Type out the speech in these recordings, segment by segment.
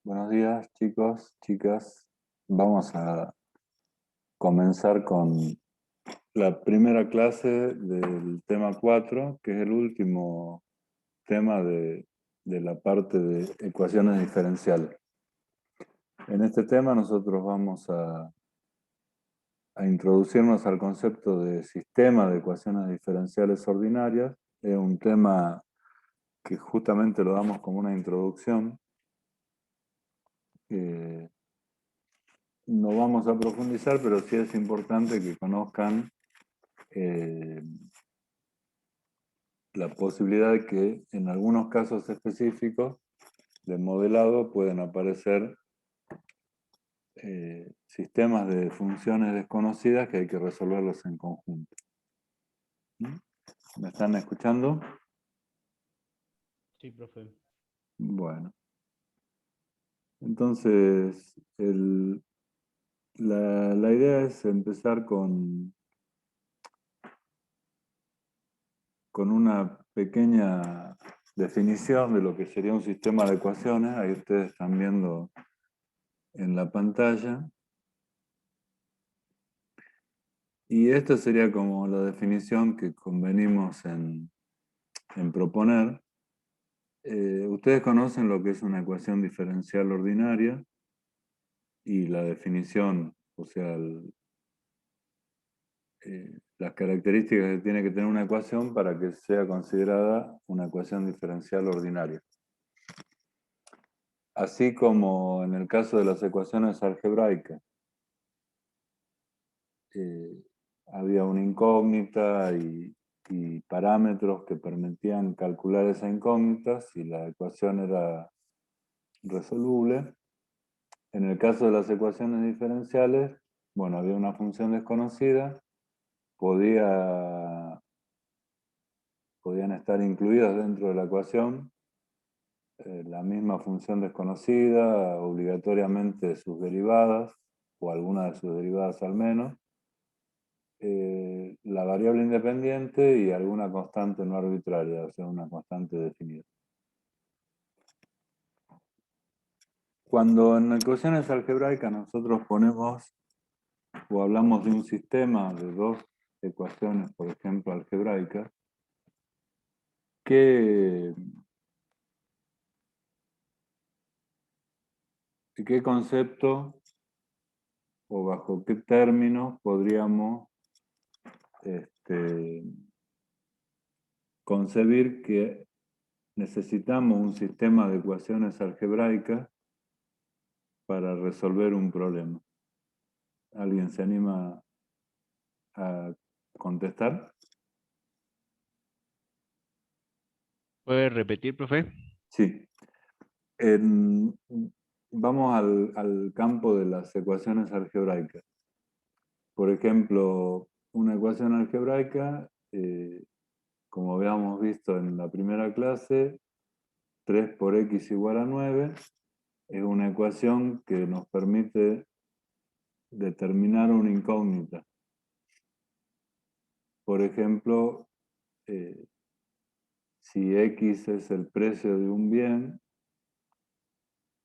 Buenos días, chicos, chicas. Vamos a comenzar con la primera clase del tema 4, que es el último tema de la parte de ecuaciones diferenciales. En este tema nosotros vamos a introducirnos al concepto de sistema de ecuaciones diferenciales ordinarias. Es un tema que justamente lo damos como una introducción. No vamos a profundizar, pero sí es importante que conozcan la posibilidad de que en algunos casos específicos de modelado pueden aparecer sistemas de funciones desconocidas que hay que resolverlos en conjunto. ¿Me están escuchando? Sí, profe. Bueno. Entonces, la idea es empezar con una pequeña definición de lo que sería un sistema de ecuaciones. Ahí ustedes están viendo en la pantalla. Y esta sería como la definición que convenimos en proponer. Ustedes conocen lo que es una ecuación diferencial ordinaria y la definición, o sea, las características que tiene que tener una ecuación para que sea considerada una ecuación diferencial ordinaria. Así como en el caso de las ecuaciones algebraicas, había una incógnita y parámetros que permitían calcular esa incógnita si la ecuación era resoluble. En el caso de las ecuaciones diferenciales, bueno, había una función desconocida, podían estar incluidas dentro de la ecuación la misma función desconocida, obligatoriamente sus derivadas, o alguna de sus derivadas al menos, la variable independiente y alguna constante no arbitraria, o sea, una constante definida. Cuando en ecuaciones algebraicas nosotros ponemos o hablamos de un sistema de dos ecuaciones, por ejemplo, algebraicas, ¿qué concepto o bajo qué términos podríamos concebir que necesitamos un sistema de ecuaciones algebraicas para resolver un problema? ¿Alguien se anima a contestar? ¿Puede repetir, profe? Sí. Vamos al campo de las ecuaciones algebraicas. Por ejemplo, una ecuación algebraica, como habíamos visto en la primera clase, 3 por x igual a 9, es una ecuación que nos permite determinar una incógnita. Por ejemplo, si x es el precio de un bien,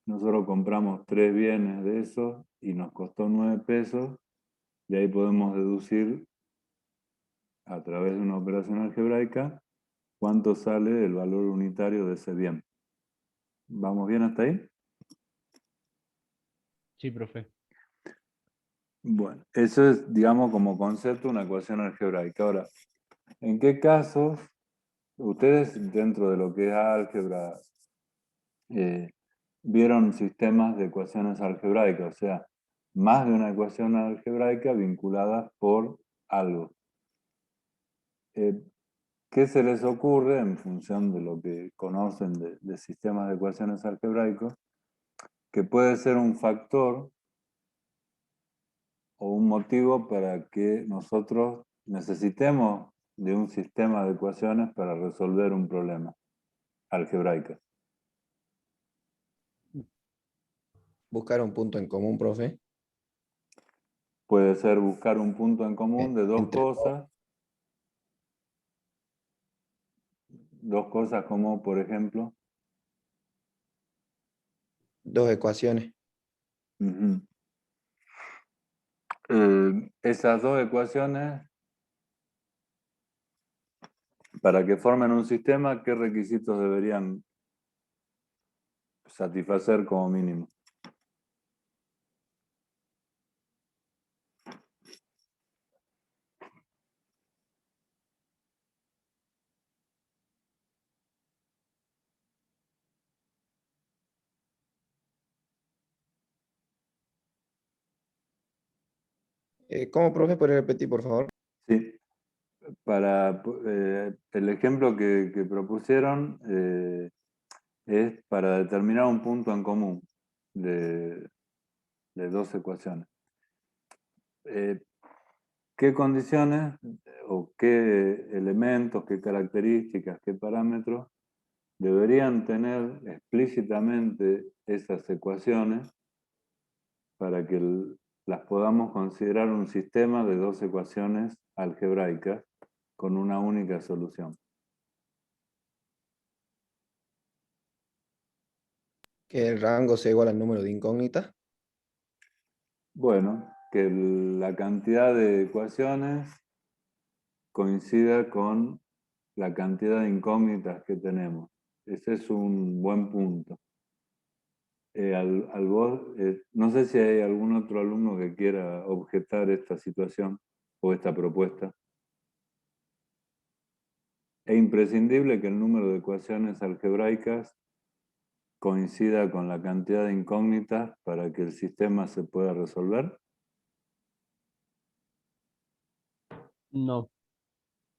nosotros compramos 3 bienes de esos y nos costó 9 pesos, de ahí podemos deducir a través de una operación algebraica cuánto sale el valor unitario de ese bien. ¿Vamos bien hasta ahí? Sí, profe. Bueno, eso es, digamos, como concepto una ecuación algebraica. Ahora, ¿en qué casos ustedes dentro de lo que es álgebra vieron sistemas de ecuaciones algebraicas? O sea, más de una ecuación algebraica vinculadas por algo. ¿Qué se les ocurre en función de lo que conocen de sistemas de ecuaciones algebraicos? Que puede ser un factor o un motivo para que nosotros necesitemos de un sistema de ecuaciones para resolver un problema algebraico. Buscar un punto en común, profe. Puede ser buscar un punto en común de dos Entre cosas como, por ejemplo, dos ecuaciones. Ujú. Esas dos ecuaciones, para que formen un sistema, ¿qué requisitos deberían satisfacer como mínimo? ¿Cómo, profe? ¿Puede repetir, por favor? Sí, para el ejemplo que propusieron es para determinar un punto en común de dos ecuaciones. ¿Qué condiciones o qué elementos, qué características, qué parámetros deberían tener explícitamente esas ecuaciones para que las podamos considerar un sistema de dos ecuaciones algebraicas con una única solución? Que el rango sea igual al número de incógnitas. Bueno, que la cantidad de ecuaciones coincida con la cantidad de incógnitas que tenemos. Ese es un buen punto. No sé si hay algún otro alumno que quiera objetar esta situación o esta propuesta. Es imprescindible que el número de ecuaciones algebraicas coincida con la cantidad de incógnitas para que el sistema se pueda resolver. No.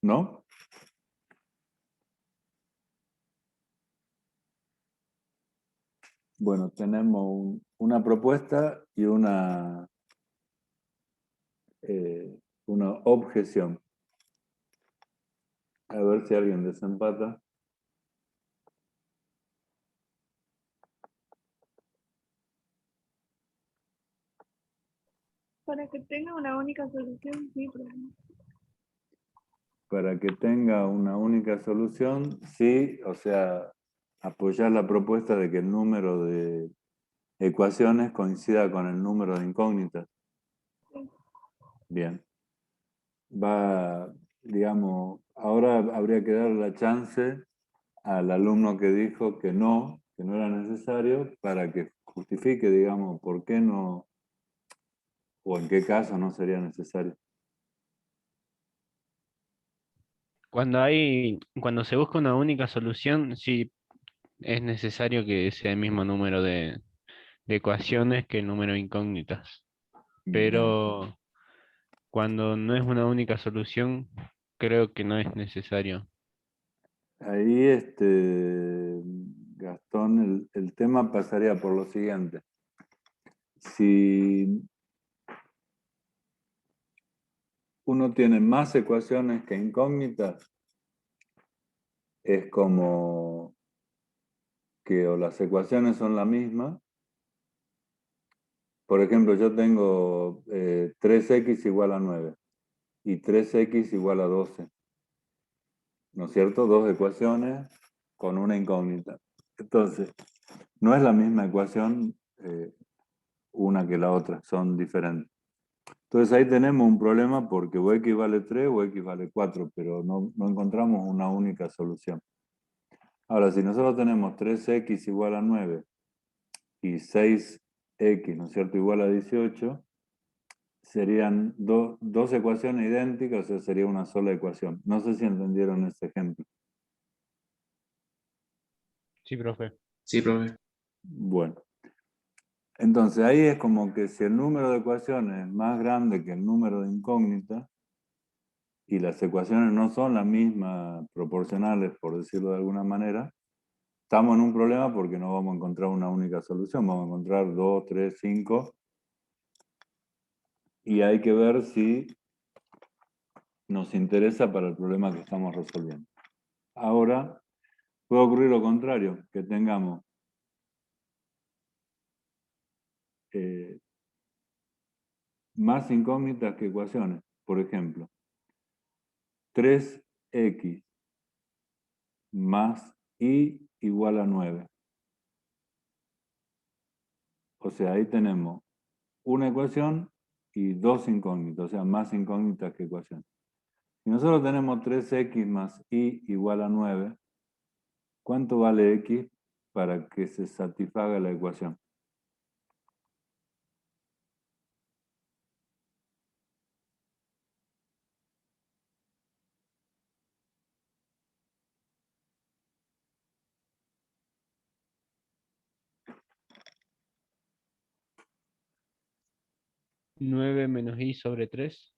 ¿No? Bueno, tenemos una propuesta y una objeción. A ver si alguien desempata. Para que tenga una única solución, sí, profe. Para que tenga una única solución, sí, o sea, apoyar la propuesta de que el número de ecuaciones coincida con el número de incógnitas. Bien. Digamos, ahora habría que dar la chance al alumno que dijo que no era necesario, para que justifique, digamos, por qué no, o en qué caso no sería necesario. Cuando se busca una única solución, sí es necesario que sea el mismo número de ecuaciones que el número de incógnitas. Bien. Pero cuando no es una única solución, creo que no es necesario. Ahí, Gastón, el tema pasaría por lo siguiente. Si uno tiene más ecuaciones que incógnitas, es como que o las ecuaciones son la misma. Por ejemplo, yo tengo 3x igual a 9 y 3x igual a 12. ¿No es cierto? Dos ecuaciones con una incógnita. Entonces, no es la misma ecuación una que la otra, son diferentes. Entonces ahí tenemos un problema porque o x vale 3 o x vale 4, pero no encontramos una única solución. Ahora, si nosotros tenemos 3x igual a 9 y 6x, ¿no es cierto?, igual a 18, serían dos ecuaciones idénticas, o sea, sería una sola ecuación. No sé si entendieron ese ejemplo. Sí, profe. Sí, profe. Bueno, entonces ahí es como que si el número de ecuaciones es más grande que el número de incógnitas y las ecuaciones no son las mismas proporcionales, por decirlo de alguna manera, estamos en un problema porque no vamos a encontrar una única solución, vamos a encontrar 2, 3, 5, y hay que ver si nos interesa para el problema que estamos resolviendo. Ahora, puede ocurrir lo contrario, que tengamos más incógnitas que ecuaciones. Por ejemplo, 3x más y igual a 9. O sea, ahí tenemos una ecuación y dos incógnitas, o sea, más incógnitas que ecuaciones. Si nosotros tenemos 3x más y igual a 9, ¿cuánto vale x para que se satisfaga la ecuación? Nueve menos i sobre 3.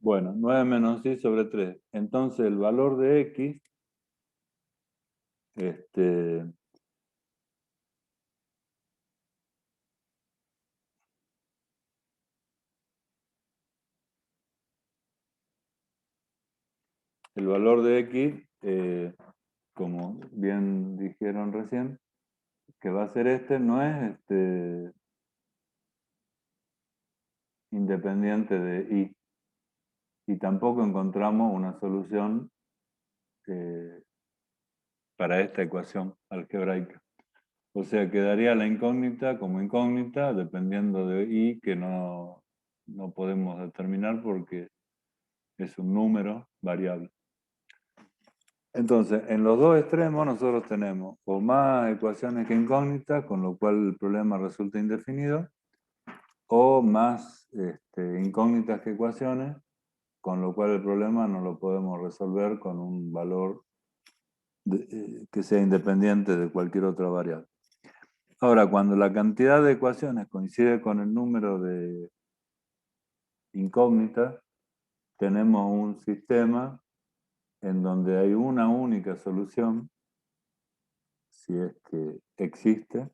Bueno, 9 menos y sobre 3. Entonces el valor de x, el valor de x, como bien dijeron recién, que va a ser no es independiente de y. Y tampoco encontramos una solución para esta ecuación algebraica. O sea, quedaría la incógnita como incógnita, dependiendo de y, que no podemos determinar porque es un número variable. Entonces, en los dos extremos nosotros tenemos o más ecuaciones que incógnitas, con lo cual el problema resulta indefinido, o más incógnitas que ecuaciones, con lo cual el problema no lo podemos resolver con un valor que sea independiente de cualquier otra variable. Ahora, cuando la cantidad de ecuaciones coincide con el número de incógnitas, tenemos un sistema en donde hay una única solución, si es que existe,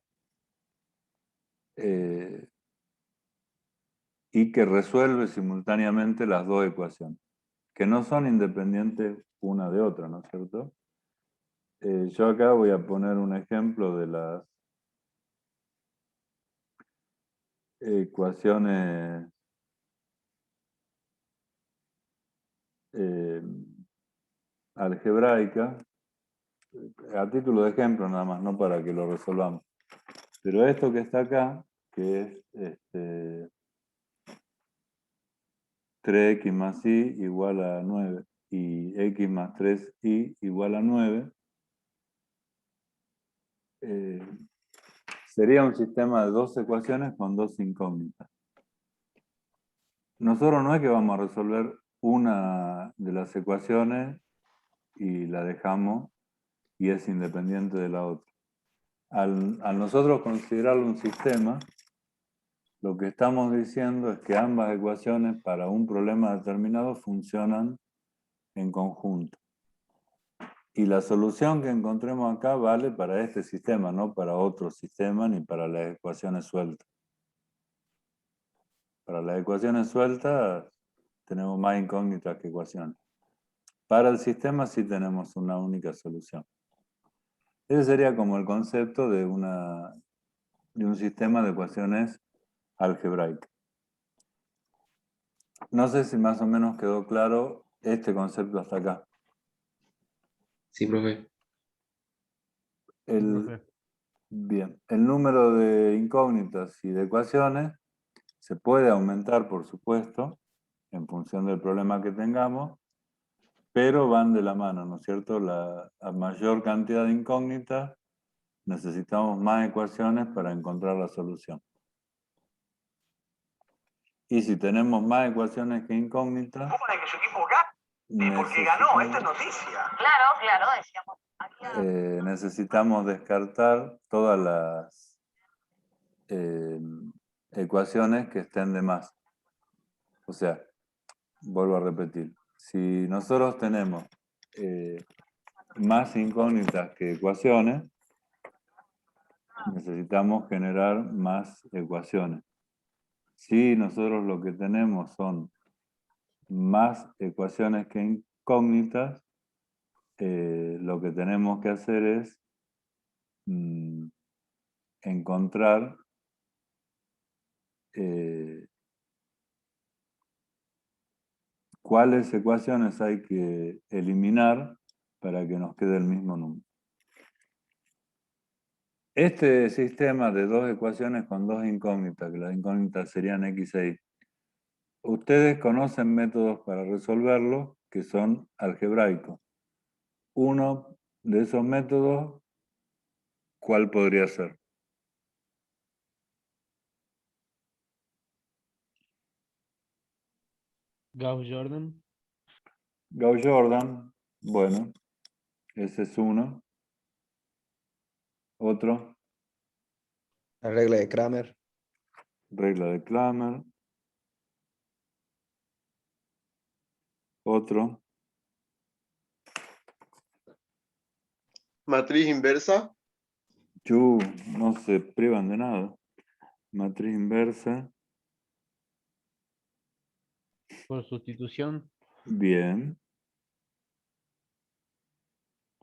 y que resuelve simultáneamente las dos ecuaciones, que no son independientes una de otra, ¿no es cierto? Yo acá voy a poner un ejemplo de las ecuaciones algebraicas, a título de ejemplo nada más, no para que lo resolvamos. Pero esto que está acá, que es 3x más y igual a 9 y x más 3y igual a 9, sería un sistema de dos ecuaciones con dos incógnitas. Nosotros no es que vamos a resolver una de las ecuaciones y la dejamos y es independiente de la otra. Al nosotros considerarlo un sistema, lo que estamos diciendo es que ambas ecuaciones para un problema determinado funcionan en conjunto. Y la solución que encontremos acá vale para este sistema, no para otro sistema ni para las ecuaciones sueltas. Para las ecuaciones sueltas tenemos más incógnitas que ecuaciones. Para el sistema sí tenemos una única solución. Ese sería como el concepto de un sistema de ecuaciones algebraicas. No sé si más o menos quedó claro este concepto hasta acá. Sí, profe. Bien, el número de incógnitas y de ecuaciones se puede aumentar, por supuesto, en función del problema que tengamos, pero van de la mano, ¿no es cierto? A mayor cantidad de incógnitas, necesitamos más ecuaciones para encontrar la solución. Y si tenemos más ecuaciones que incógnitas, porque ganó, esto es noticia. Claro, decíamos. necesitamos descartar todas las ecuaciones que estén de más. O sea, vuelvo a repetir, si nosotros tenemos más incógnitas que ecuaciones, necesitamos generar más ecuaciones. Si nosotros lo que tenemos son más ecuaciones que incógnitas, lo que tenemos que hacer es encontrar cuáles ecuaciones hay que eliminar para que nos quede el mismo número. Este sistema de dos ecuaciones con dos incógnitas, que las incógnitas serían x e y, ustedes conocen métodos para resolverlo que son algebraicos. Uno de esos métodos, ¿cuál podría ser? Gauss-Jordan. Gauss-Jordan, bueno, ese es uno. Otro, La regla de Kramer. regla de Kramer. Otro, Matriz inversa. no se privan de nada. Matriz inversa, Por sustitución. bien.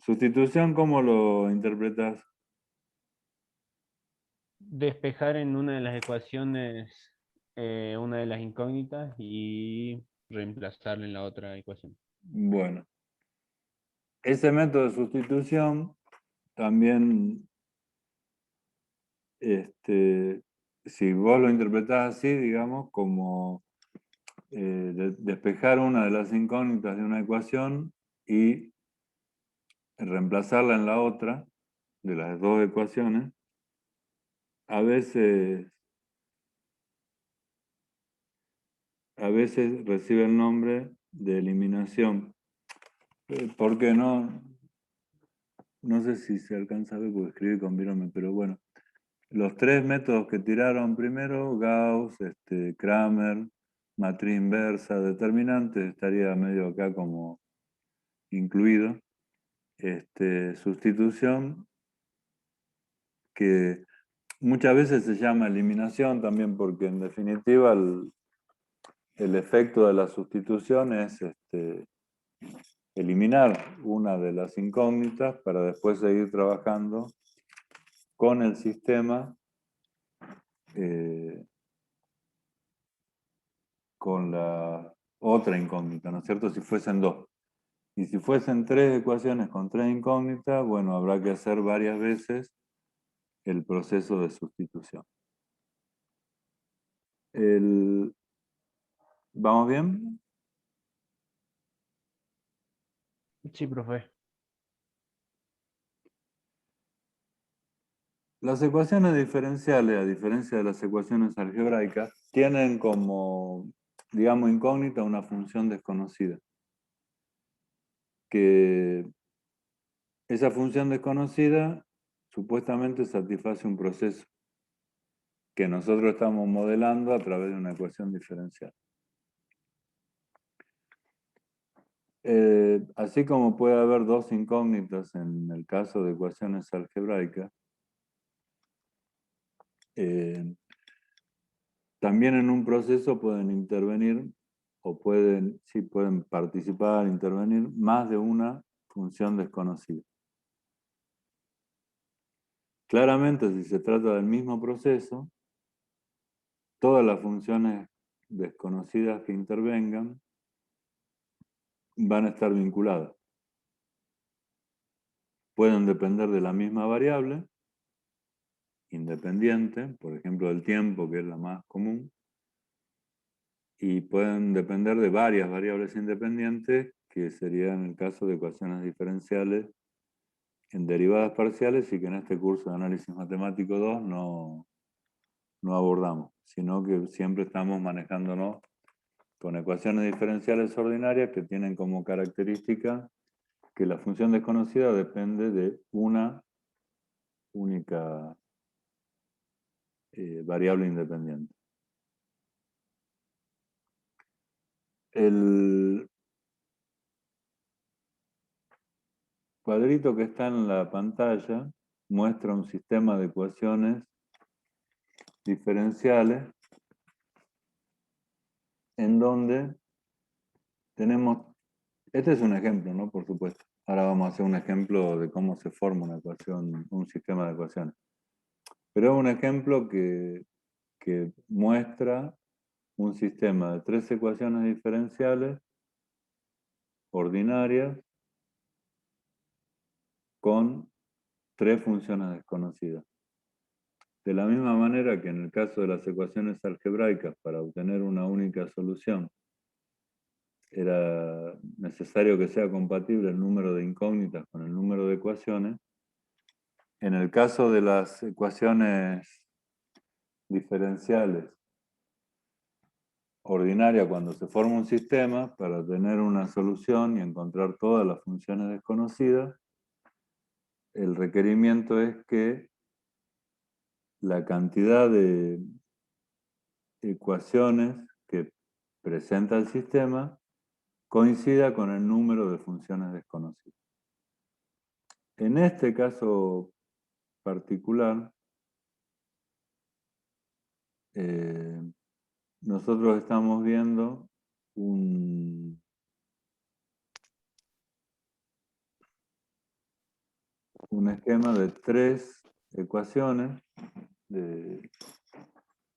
Sustitución, ¿cómo lo interpretas? Despejar en una de las ecuaciones una de las incógnitas y reemplazarla en la otra ecuación. Bueno, ese método de sustitución también, si vos lo interpretás así, digamos, como despejar una de las incógnitas de una ecuación y reemplazarla en la otra, de las dos ecuaciones, a veces recibe el nombre de eliminación. Porque no sé si se alcanza a ver porque escribí con binomio, pero bueno. Los tres métodos que tiraron primero, Gauss, Kramer, matriz inversa, determinante, estaría medio acá como incluido. Sustitución, que muchas veces se llama eliminación también porque en definitiva el efecto de la sustitución es eliminar una de las incógnitas para después seguir trabajando con el sistema con la otra incógnita, ¿no es cierto? Si fuesen dos. Y si fuesen tres ecuaciones con tres incógnitas, bueno, habrá que hacer varias veces el proceso de sustitución. ¿Vamos bien? Sí, profe. Las ecuaciones diferenciales, a diferencia de las ecuaciones algebraicas, tienen como, digamos, incógnita una función desconocida. Que esa función desconocida supuestamente satisface un proceso que nosotros estamos modelando a través de una ecuación diferencial. Así como puede haber dos incógnitas en el caso de ecuaciones algebraicas, también en un proceso pueden intervenir o pueden participar, intervenir más de una función desconocida. Claramente, si se trata del mismo proceso, todas las funciones desconocidas que intervengan van a estar vinculadas. Pueden depender de la misma variable, independiente, por ejemplo, del tiempo, que es la más común, y pueden depender de varias variables independientes, que serían el caso de ecuaciones diferenciales en derivadas parciales y que en este curso de análisis matemático 2 no abordamos, sino que siempre estamos manejándonos con ecuaciones diferenciales ordinarias que tienen como característica que la función desconocida depende de una única variable independiente. El cuadrito que está en la pantalla muestra un sistema de ecuaciones diferenciales en donde tenemos, este es un ejemplo, ¿no? Por supuesto. Ahora vamos a hacer un ejemplo de cómo se forma una ecuación, un sistema de ecuaciones. Pero es un ejemplo que muestra un sistema de tres ecuaciones diferenciales ordinarias con tres funciones desconocidas. de la misma manera que en el caso de las ecuaciones algebraicas, para obtener una única solución, era necesario que sea compatible el número de incógnitas con el número de ecuaciones, en el caso de las ecuaciones diferenciales ordinarias, cuando se forma un sistema, para tener una solución y encontrar todas las funciones desconocidas, el requerimiento es que la cantidad de ecuaciones que presenta el sistema coincida con el número de funciones desconocidas. En este caso particular, nosotros estamos viendo un esquema de 3 ecuaciones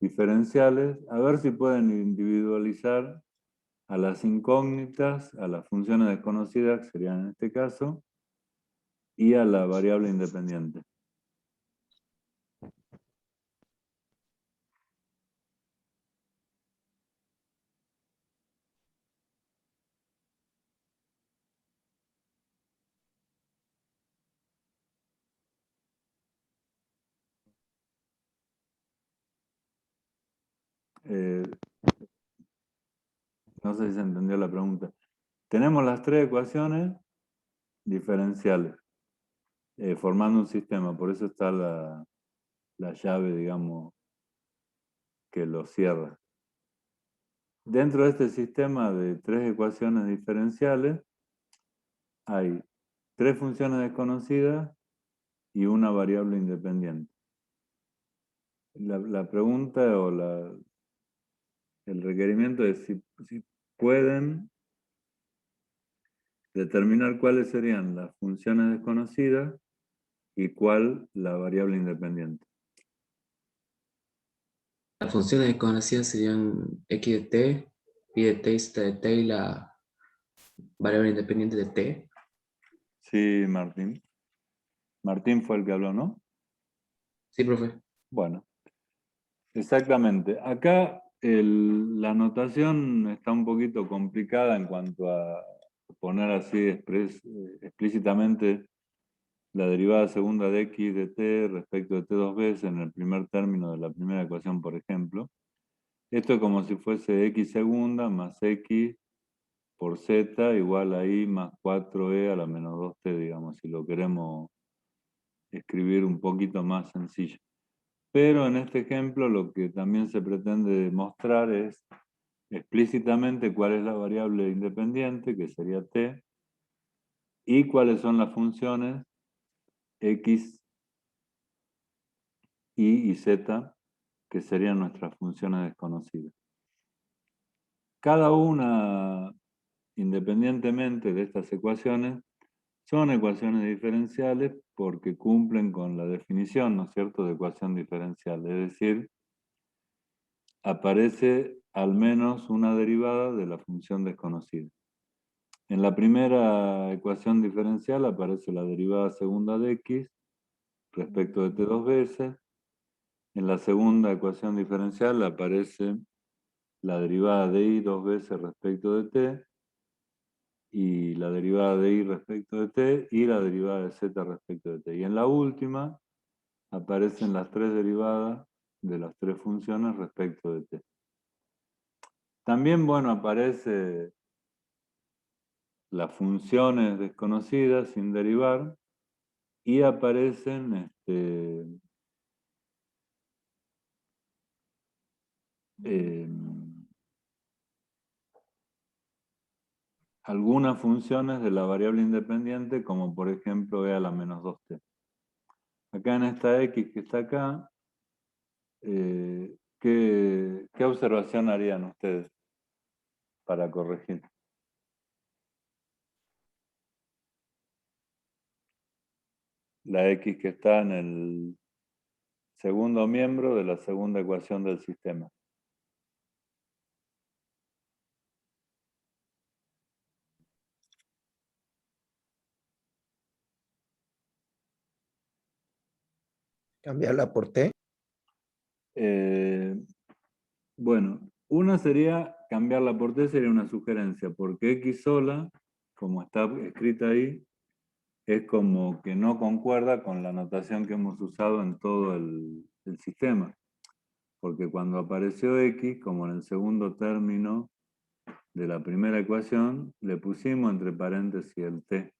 diferenciales, a ver si pueden individualizar a las incógnitas, a las funciones desconocidas, que serían en este caso, y a la variable independiente. No sé si se entendió la pregunta. Tenemos las 3 ecuaciones diferenciales, formando un sistema. Por eso está la llave, digamos, que lo cierra. Dentro de este sistema de 3 ecuaciones diferenciales, hay 3 funciones desconocidas y una variable independiente. La pregunta o el requerimiento es si pueden determinar cuáles serían las funciones desconocidas y cuál la variable independiente. Las funciones desconocidas serían x de t, y de t y z de t y la variable independiente de t. Sí, Martín. Martín fue el que habló, ¿no? Sí, profe. Bueno, exactamente. Acá la notación está un poquito complicada en cuanto a poner así explícitamente la derivada segunda de x de t respecto de t dos veces en el primer término de la primera ecuación, por ejemplo. Esto es como si fuese x segunda más x por z igual a i más 4e a la menos 2t, digamos, si lo queremos escribir un poquito más sencillo. Pero en este ejemplo lo que también se pretende demostrar es explícitamente cuál es la variable independiente, que sería t, y cuáles son las funciones x, y z, que serían nuestras funciones desconocidas. Cada una, independientemente de estas ecuaciones, son ecuaciones diferenciales porque cumplen con la definición, ¿no es cierto?, de ecuación diferencial. Es decir, aparece al menos una derivada de la función desconocida. En la primera ecuación diferencial aparece la derivada segunda de x respecto de t dos veces. En la segunda ecuación diferencial aparece la derivada de i dos veces respecto de t, y la derivada de i respecto de t, y la derivada de z respecto de t. Y en la última aparecen las 3 derivadas de las 3 funciones respecto de t. También, bueno, aparece las funciones desconocidas sin derivar, y aparecen algunas funciones de la variable independiente, como por ejemplo e a la menos 2t. Acá en esta x que está acá, ¿qué observación harían ustedes para corregir? La x que está en el segundo miembro de la segunda ecuación del sistema. Cambiarla por t. Bueno, una sería cambiarla por t, sería una sugerencia, porque x sola, como está escrita ahí, es como que no concuerda con la notación que hemos usado en todo el sistema. Porque cuando apareció x, como en el segundo término de la primera ecuación, le pusimos entre paréntesis el t,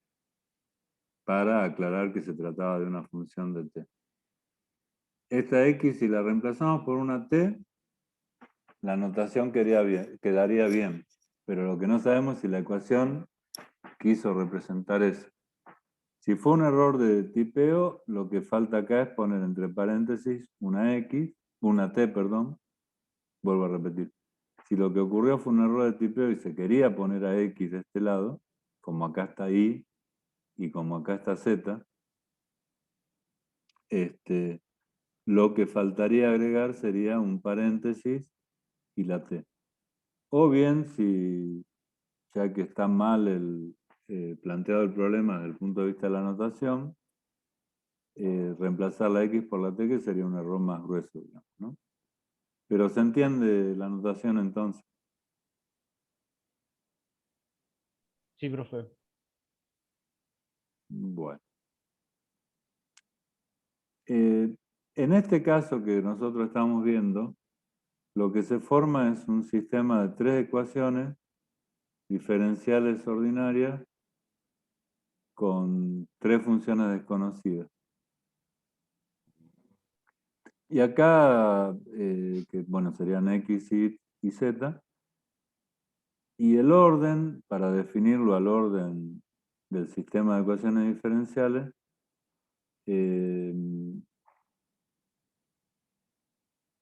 para aclarar que se trataba de una función de t. Esta x, si la reemplazamos por una t, la notación quedaría bien, pero lo que no sabemos es si la ecuación quiso representar eso. Si fue un error de tipeo, lo que falta acá es poner entre paréntesis una t, perdón, vuelvo a repetir. Si lo que ocurrió fue un error de tipeo y se quería poner a x de este lado, como acá está y como acá está z, lo que faltaría agregar sería un paréntesis y la t. O bien, si ya que está mal planteado el problema desde el punto de vista de la notación, reemplazar la x por la t, que sería un error más grueso, digamos, ¿no? Pero se entiende la notación entonces. Sí, profe. Bueno. En este caso que nosotros estamos viendo, lo que se forma es un sistema de 3 ecuaciones diferenciales ordinarias con 3 funciones desconocidas. Y acá, que bueno, serían x, y z, y el orden, para definirlo al orden del sistema de ecuaciones diferenciales,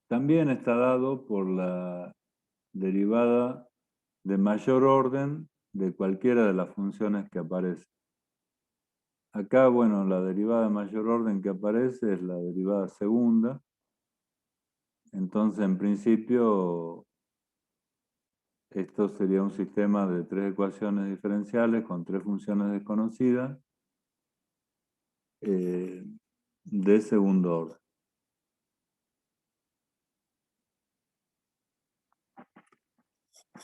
también está dado por la derivada de mayor orden de cualquiera de las funciones que aparece. Acá, bueno, la derivada de mayor orden que aparece es la derivada segunda. Entonces, en principio, esto sería un sistema de 3 ecuaciones diferenciales con 3 funciones desconocidas de segundo orden.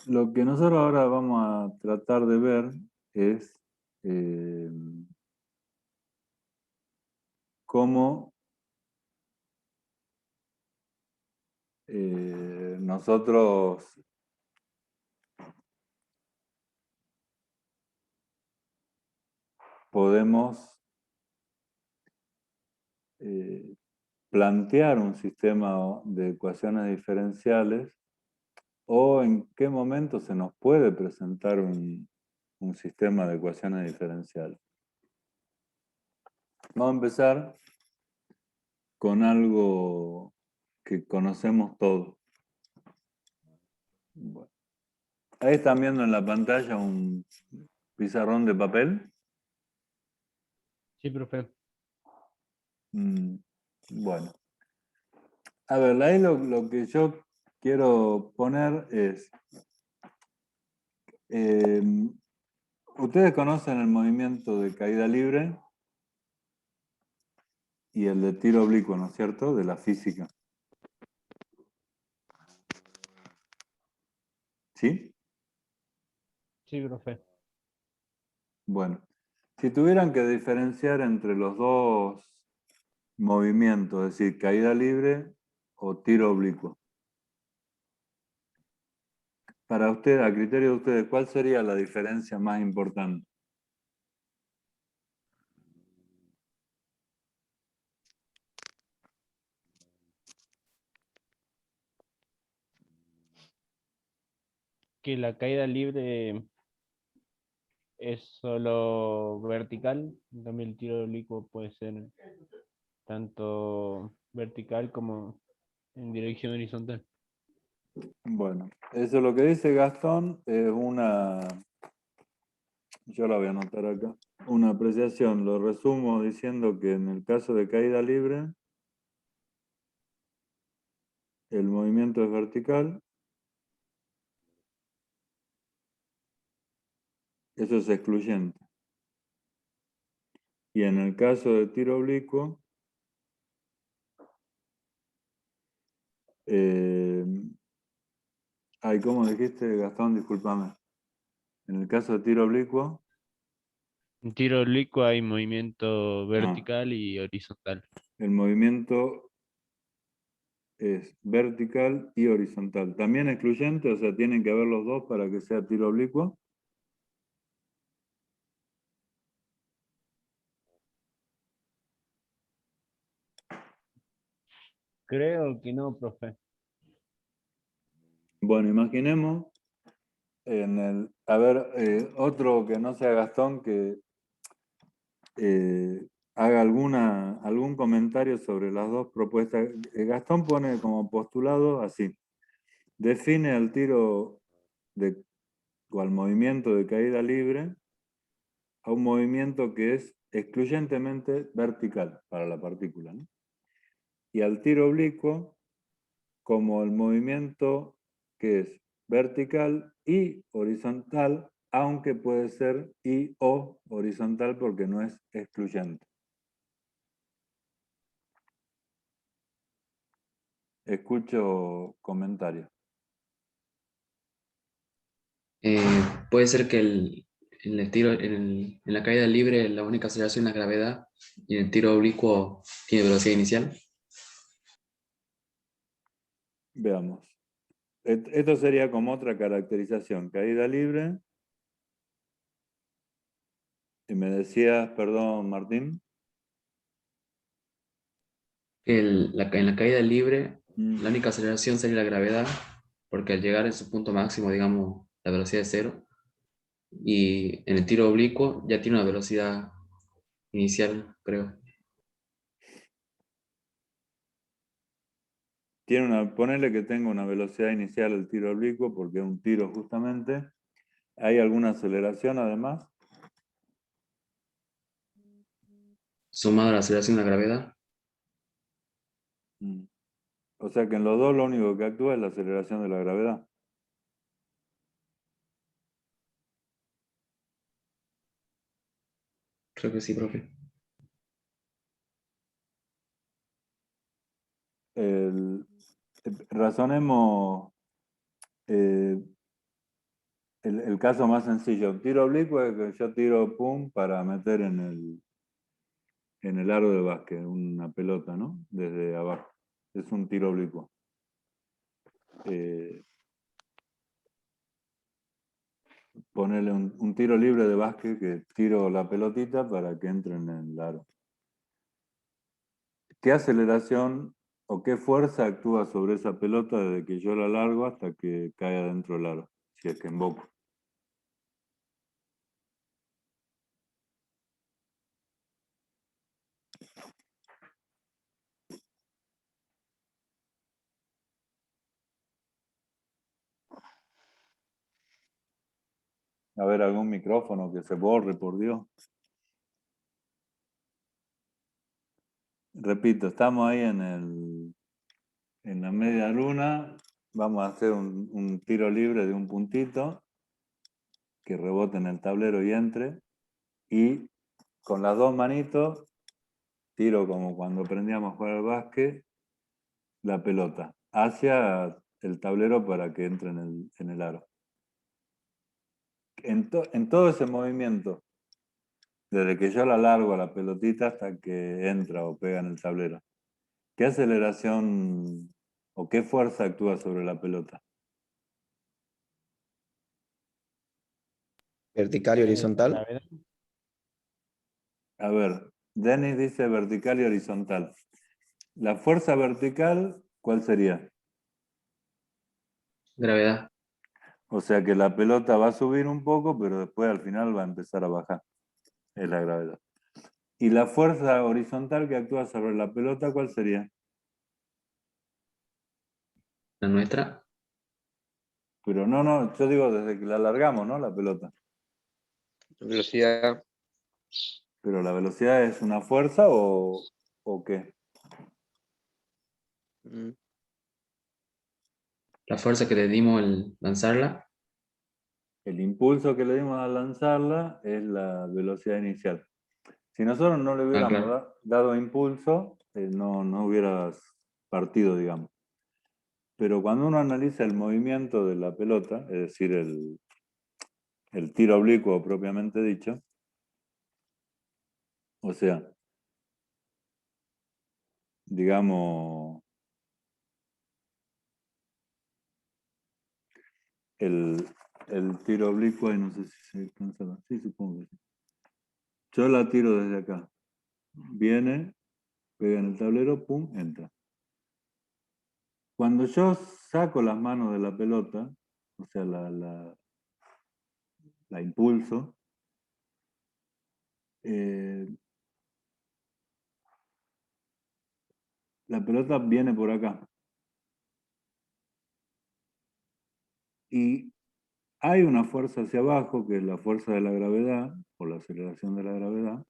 Lo que nosotros ahora vamos a tratar de ver es cómo nosotros podemos plantear un sistema de ecuaciones diferenciales o en qué momento se nos puede presentar un sistema de ecuaciones diferenciales. Vamos a empezar con algo que conocemos todos. Bueno, ahí están viendo en la pantalla un pizarrón de papel. Sí, profe. Bueno. A ver, ahí lo que yo quiero poner es... ustedes conocen el movimiento de caída libre y el de tiro oblicuo, ¿no es cierto? De la física. ¿Sí? Sí, profe. Bueno, si tuvieran que diferenciar entre los dos movimientos, es decir, caída libre o tiro oblicuo, para usted, a criterio de ustedes, ¿cuál sería la diferencia más importante? Que la caída libre es solo vertical, en cambio el tiro oblicuo puede ser tanto vertical como en dirección horizontal. Bueno, eso es lo que dice Gastón, es yo la voy a anotar acá, una apreciación. Lo resumo diciendo que en el caso de caída libre, el movimiento es vertical. Eso es excluyente. Y en el caso de tiro oblicuo, Ay, ¿cómo dijiste, Gastón? Discúlpame. En el caso de tiro oblicuo, En tiro oblicuo hay movimiento vertical y horizontal. el movimiento es vertical y horizontal. También excluyente, o sea, tienen que haber los dos para que sea tiro oblicuo. Creo que no, profe. Bueno, imaginemos a ver, otro que no sea Gastón que haga algún comentario sobre las dos propuestas. Gastón pone como postulado así: define al tiro o al movimiento de caída libre a un movimiento que es excluyentemente vertical para la partícula, ¿no? Y al tiro oblicuo como el movimiento que es vertical y horizontal, aunque puede ser y o horizontal porque no es excluyente. Escucho comentarios. Puede ser que en el tiro, en la caída libre la única aceleración es la gravedad y en el tiro oblicuo tiene velocidad inicial. Veamos. Esto sería como otra caracterización. Caída libre. Y me decías, perdón, Martín. En la caída libre la única aceleración sería la gravedad, porque al llegar en su punto máximo, digamos, la velocidad es cero. Y en el tiro oblicuo ya tiene una velocidad inicial, creo. Ponerle que tenga una velocidad inicial el tiro oblicuo, porque es un tiro justamente. ¿Hay alguna aceleración además? Sumado a la aceleración de la gravedad. O sea que en los dos lo único que actúa es la aceleración de la gravedad. Creo que sí, profe. Razonemos el caso más sencillo. Un tiro oblicuo es que yo tiro pum para meter en el aro de básquet una pelota, ¿no? Desde abajo. Es un tiro oblicuo. Ponerle un tiro libre de básquet que tiro la pelotita para que entre en el aro. ¿Qué aceleración o qué fuerza actúa sobre esa pelota desde que yo la largo hasta que cae adentro del aro? Si es que invoco. A ver, algún micrófono que se borre, por Dios. Repito, estamos ahí en la media luna. Vamos a hacer un tiro libre de un puntito que rebote en el tablero y entre. Y con las dos manitos tiro como cuando aprendíamos a jugar al básquet la pelota hacia el tablero para que entre en el aro. En todo ese movimiento, desde que yo la largo a la pelotita hasta que entra o pega en el tablero, ¿qué aceleración o qué fuerza actúa sobre la pelota? Vertical y horizontal. Gravedad. A ver, Denis dice vertical y horizontal. La fuerza vertical, ¿cuál sería? Gravedad. O sea que la pelota va a subir un poco, pero después al final va a empezar a bajar. Es la gravedad. ¿Y la fuerza horizontal que actúa sobre la pelota, cuál sería? La nuestra. Pero no, yo digo desde que la alargamos, ¿no? La pelota. Velocidad. ¿Pero la velocidad es una fuerza o qué? Mm, La fuerza que le dimos al lanzarla. El impulso que le dimos al lanzarla es la velocidad inicial. Si nosotros no le hubiéramos Claro. dado impulso, no hubieras partido, digamos. Pero cuando uno analiza el movimiento de la pelota, es decir, el tiro oblicuo propiamente dicho, o sea, digamos, el tiro oblicuo, y no sé si se alcanza a ver. Sí, supongo que sí. Yo la tiro desde acá. Viene, pega en el tablero, pum, entra. Cuando yo saco las manos de la pelota, o sea, la impulso, la pelota viene por acá. Y hay una fuerza hacia abajo, que es la fuerza de la gravedad, o la aceleración de la gravedad,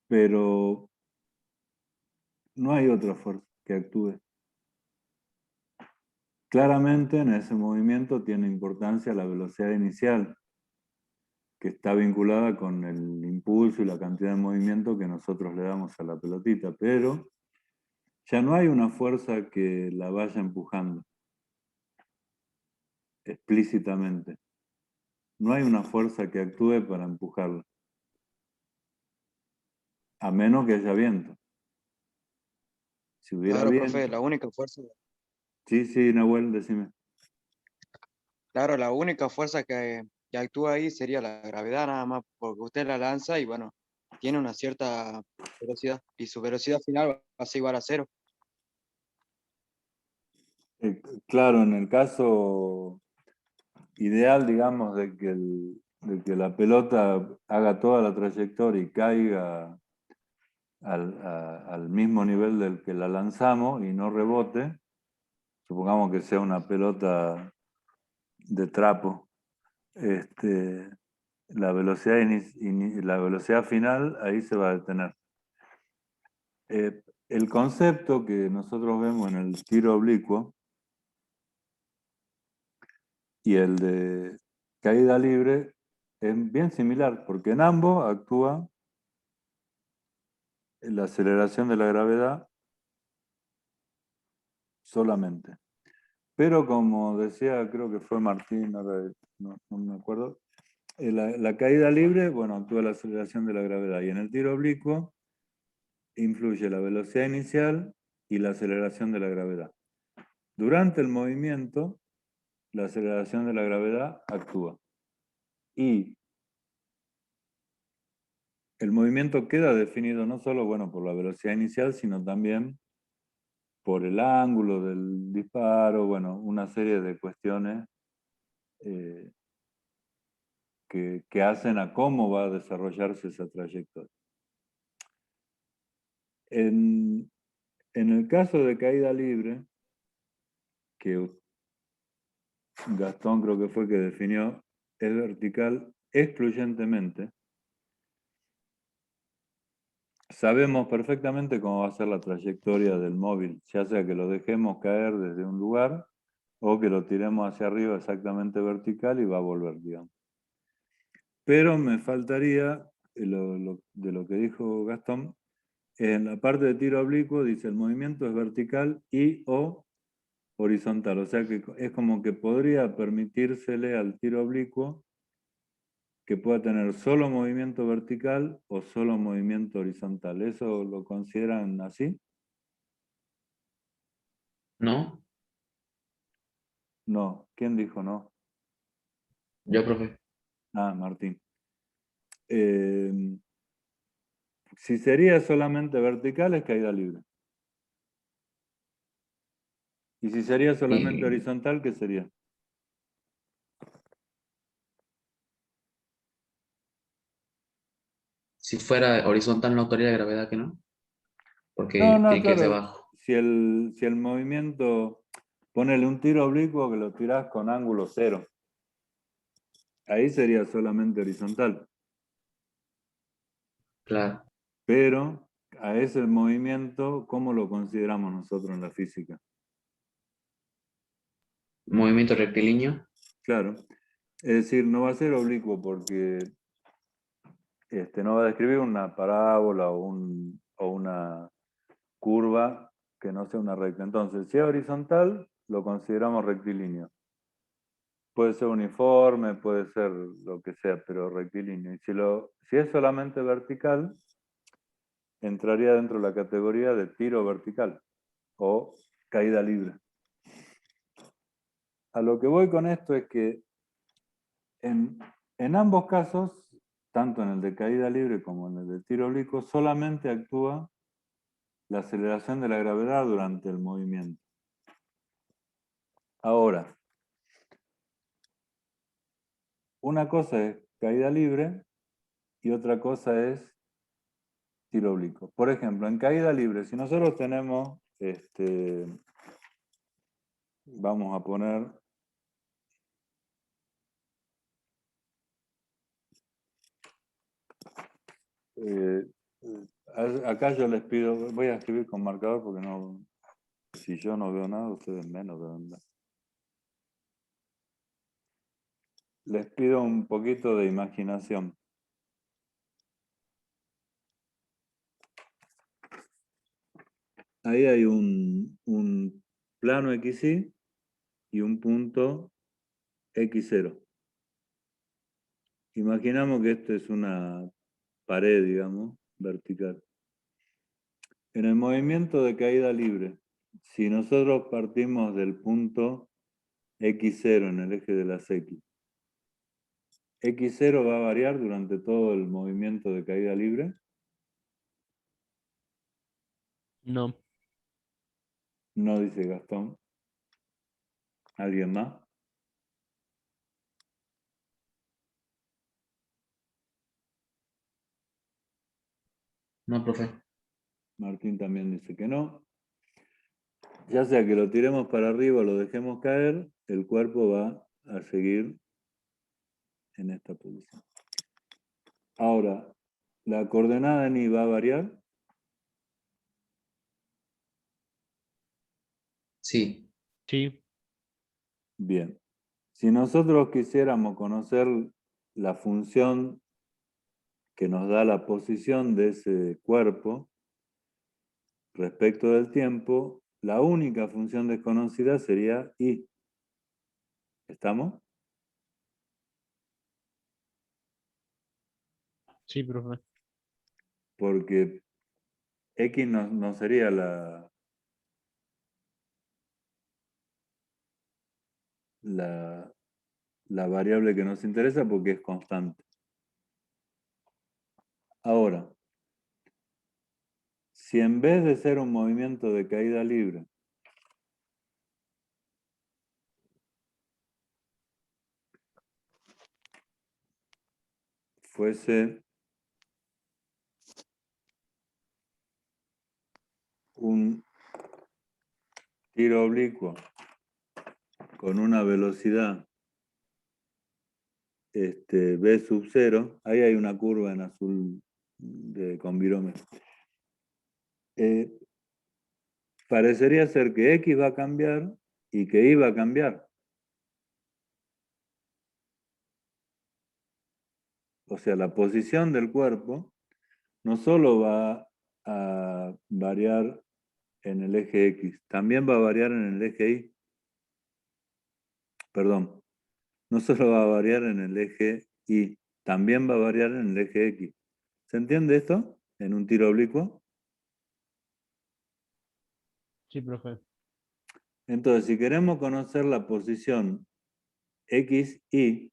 pero no hay otra fuerza que actúe. Claramente en ese movimiento tiene importancia la velocidad inicial, que está vinculada con el impulso y la cantidad de movimiento que nosotros le damos a la pelotita, pero ya no hay una fuerza que la vaya empujando explícitamente. No hay una fuerza que actúe para empujarla, a menos que haya viento. Si hubiera Claro, profe, viento... la única fuerza, Sí, sí, Nahuel, decime. claro, la única fuerza que actúa ahí sería la gravedad nada más, porque usted la lanza y bueno, tiene una cierta velocidad y su velocidad final va a ser igual a cero. Claro, en el caso ideal, digamos, de que la pelota haga toda la trayectoria y caiga al mismo nivel del que la lanzamos y no rebote, supongamos que sea una pelota de trapo, la velocidad, la velocidad final ahí se va a detener. El concepto que nosotros vemos en el tiro oblicuo y el de caída libre es bien similar, porque en ambos actúa la aceleración de la gravedad solamente. Pero como decía, creo que fue Martín, ahora no me acuerdo, la caída libre, bueno, actúa la aceleración de la gravedad. Y en el tiro oblicuo influye la velocidad inicial y la aceleración de la gravedad. Durante el movimiento, la aceleración de la gravedad actúa. Y el movimiento queda definido no solo, bueno, por la velocidad inicial, sino también por el ángulo del disparo, bueno, una serie de cuestiones que hacen a cómo va a desarrollarse esa trayectoria. En el caso de caída libre, que Gastón creo que fue que definió, es vertical excluyentemente, sabemos perfectamente cómo va a ser la trayectoria del móvil, ya sea que lo dejemos caer desde un lugar o que lo tiremos hacia arriba exactamente vertical y va a volver, digamos. Pero me faltaría, de lo que dijo Gastón, en la parte de tiro oblicuo dice el movimiento es vertical y o horizontal. O sea que es como que podría permitírsele al tiro oblicuo que pueda tener solo movimiento vertical o solo movimiento horizontal. ¿Eso lo consideran así? ¿No? No. ¿Quién dijo no? Yo, profe. Ah, Martín. Si sería solamente vertical es caída libre. Y si sería solamente Y horizontal, ¿qué sería? si fuera horizontal, no actuaría la gravedad, que no, No, porque no, tiene que irse claro. abajo. Si el movimiento, ponele un tiro oblicuo que lo tirás con ángulo cero. Ahí sería solamente horizontal. Claro. Pero a ese movimiento, ¿cómo lo consideramos nosotros en la física? Movimiento rectilíneo. Claro. Es decir, no va a ser oblicuo porque no va a describir una parábola o una curva que no sea una recta. Entonces, si es horizontal, lo consideramos rectilíneo. Puede ser uniforme, puede ser lo que sea, pero rectilíneo. Y si es solamente vertical, entraría dentro de la categoría de tiro vertical o caída libre. A lo que voy con esto es que en ambos casos, tanto en el de caída libre como en el de tiro oblicuo, solamente actúa la aceleración de la gravedad durante el movimiento. Ahora, una cosa es caída libre y otra cosa es tiro oblicuo. Por ejemplo, en caída libre, si nosotros tenemos, vamos a poner acá yo les pido, voy a escribir con marcador porque no, si yo no veo nada, ustedes menos deben ver. Les pido un poquito de imaginación. Ahí hay un plano XY y un punto X0. Imaginamos que esto es una pared, digamos, vertical. En el movimiento de caída libre, si nosotros partimos del punto X0 en el eje de las X, X0 va a variar durante todo el movimiento de caída libre. No. No, dice Gastón. ¿Alguien más? No, profe. Martín también dice que no. Ya sea que lo tiremos para arriba o lo dejemos caer, el cuerpo va a seguir en esta posición. Ahora, ¿la coordenada en I va a variar? Sí. Sí. Bien. Si nosotros quisiéramos conocer la función que nos da la posición de ese cuerpo respecto del tiempo, la única función desconocida sería I. ¿Estamos? Sí, profe. Porque X no sería la variable que nos interesa porque es constante. Ahora, si en vez de ser un movimiento de caída libre, fuese un tiro oblicuo con una velocidad v sub 0, ahí hay una curva en azul con virómetro. Parecería ser que X va a cambiar y que Y va a cambiar. O sea, la posición del cuerpo no solo va a variar en el eje X, también va a variar en el eje Y. Perdón, no solo va a variar en el eje Y, también va a variar en el eje X. ¿Se entiende esto? En un tiro oblicuo. Sí, profe. Entonces, si queremos conocer la posición X, Y,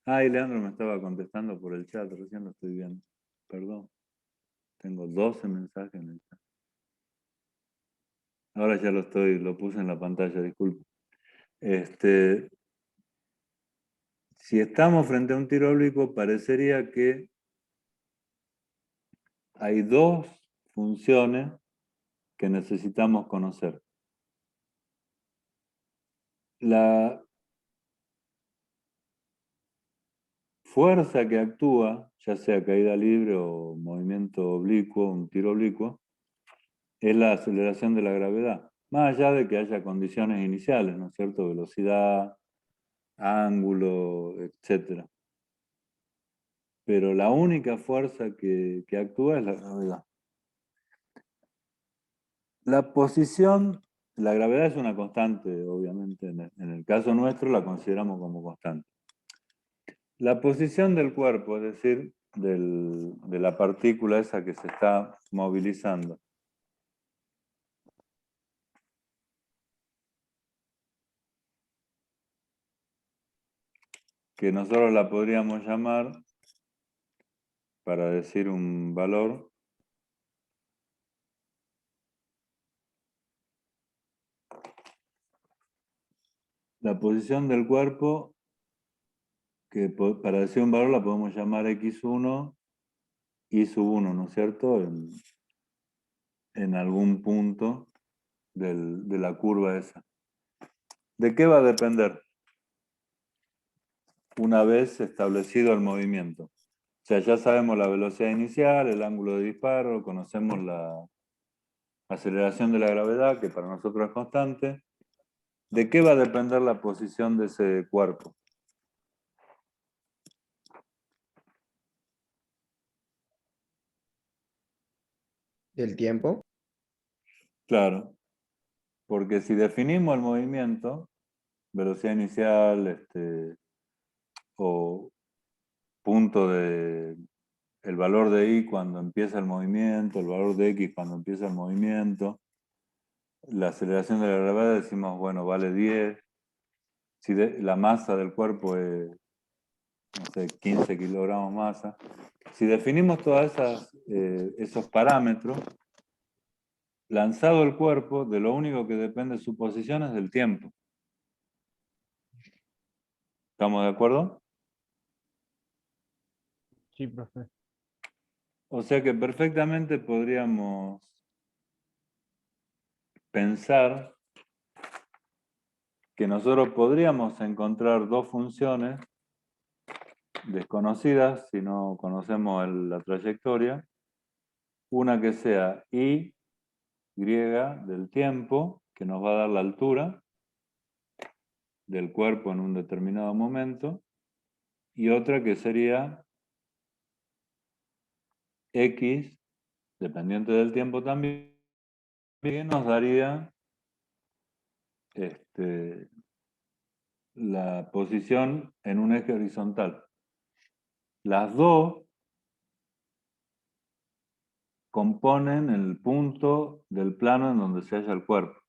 y Leandro me estaba contestando por el chat, recién lo estoy viendo. Perdón. Tengo 12 mensajes en el chat. Ahora ya lo puse en la pantalla, disculpe. Si estamos frente a un tiro oblicuo, parecería que hay dos funciones que necesitamos conocer. La fuerza que actúa, ya sea caída libre o movimiento oblicuo, un tiro oblicuo, es la aceleración de la gravedad. Más allá de que haya condiciones iniciales, ¿no es cierto? Velocidad, ángulo, etc. Pero la única fuerza que actúa es la gravedad. La posición, la gravedad es una constante, obviamente. En el caso nuestro la consideramos como constante. La posición del cuerpo, es decir, de la partícula esa que se está movilizando. Que nosotros la podríamos llamar, para decir un valor, la posición del cuerpo, que para decir un valor la podemos llamar x1, y sub 1, ¿no es cierto? En algún punto de la curva esa. ¿De qué va a depender? Una vez establecido el movimiento. O sea, ya sabemos la velocidad inicial, el ángulo de disparo, conocemos la aceleración de la gravedad, que para nosotros es constante. ¿De qué va a depender la posición de ese cuerpo? Del tiempo. Claro, porque si definimos el movimiento, velocidad inicial, o punto de el valor de y cuando empieza el movimiento, el valor de x cuando empieza el movimiento, la aceleración de la gravedad decimos, bueno, vale 10. Si la masa del cuerpo es, no sé, 15 kilogramos masa. Si definimos todos esos parámetros, lanzado el cuerpo, de lo único que depende de su posición es del tiempo. ¿Estamos de acuerdo? Sí, profe. O sea que perfectamente podríamos pensar que nosotros podríamos encontrar dos funciones desconocidas si no conocemos la trayectoria. Una que sea y del tiempo, que nos va a dar la altura del cuerpo en un determinado momento, y otra que sería x, dependiente del tiempo también, que nos daría la posición en un eje horizontal. Las dos componen el punto del plano en donde se halla el cuerpo,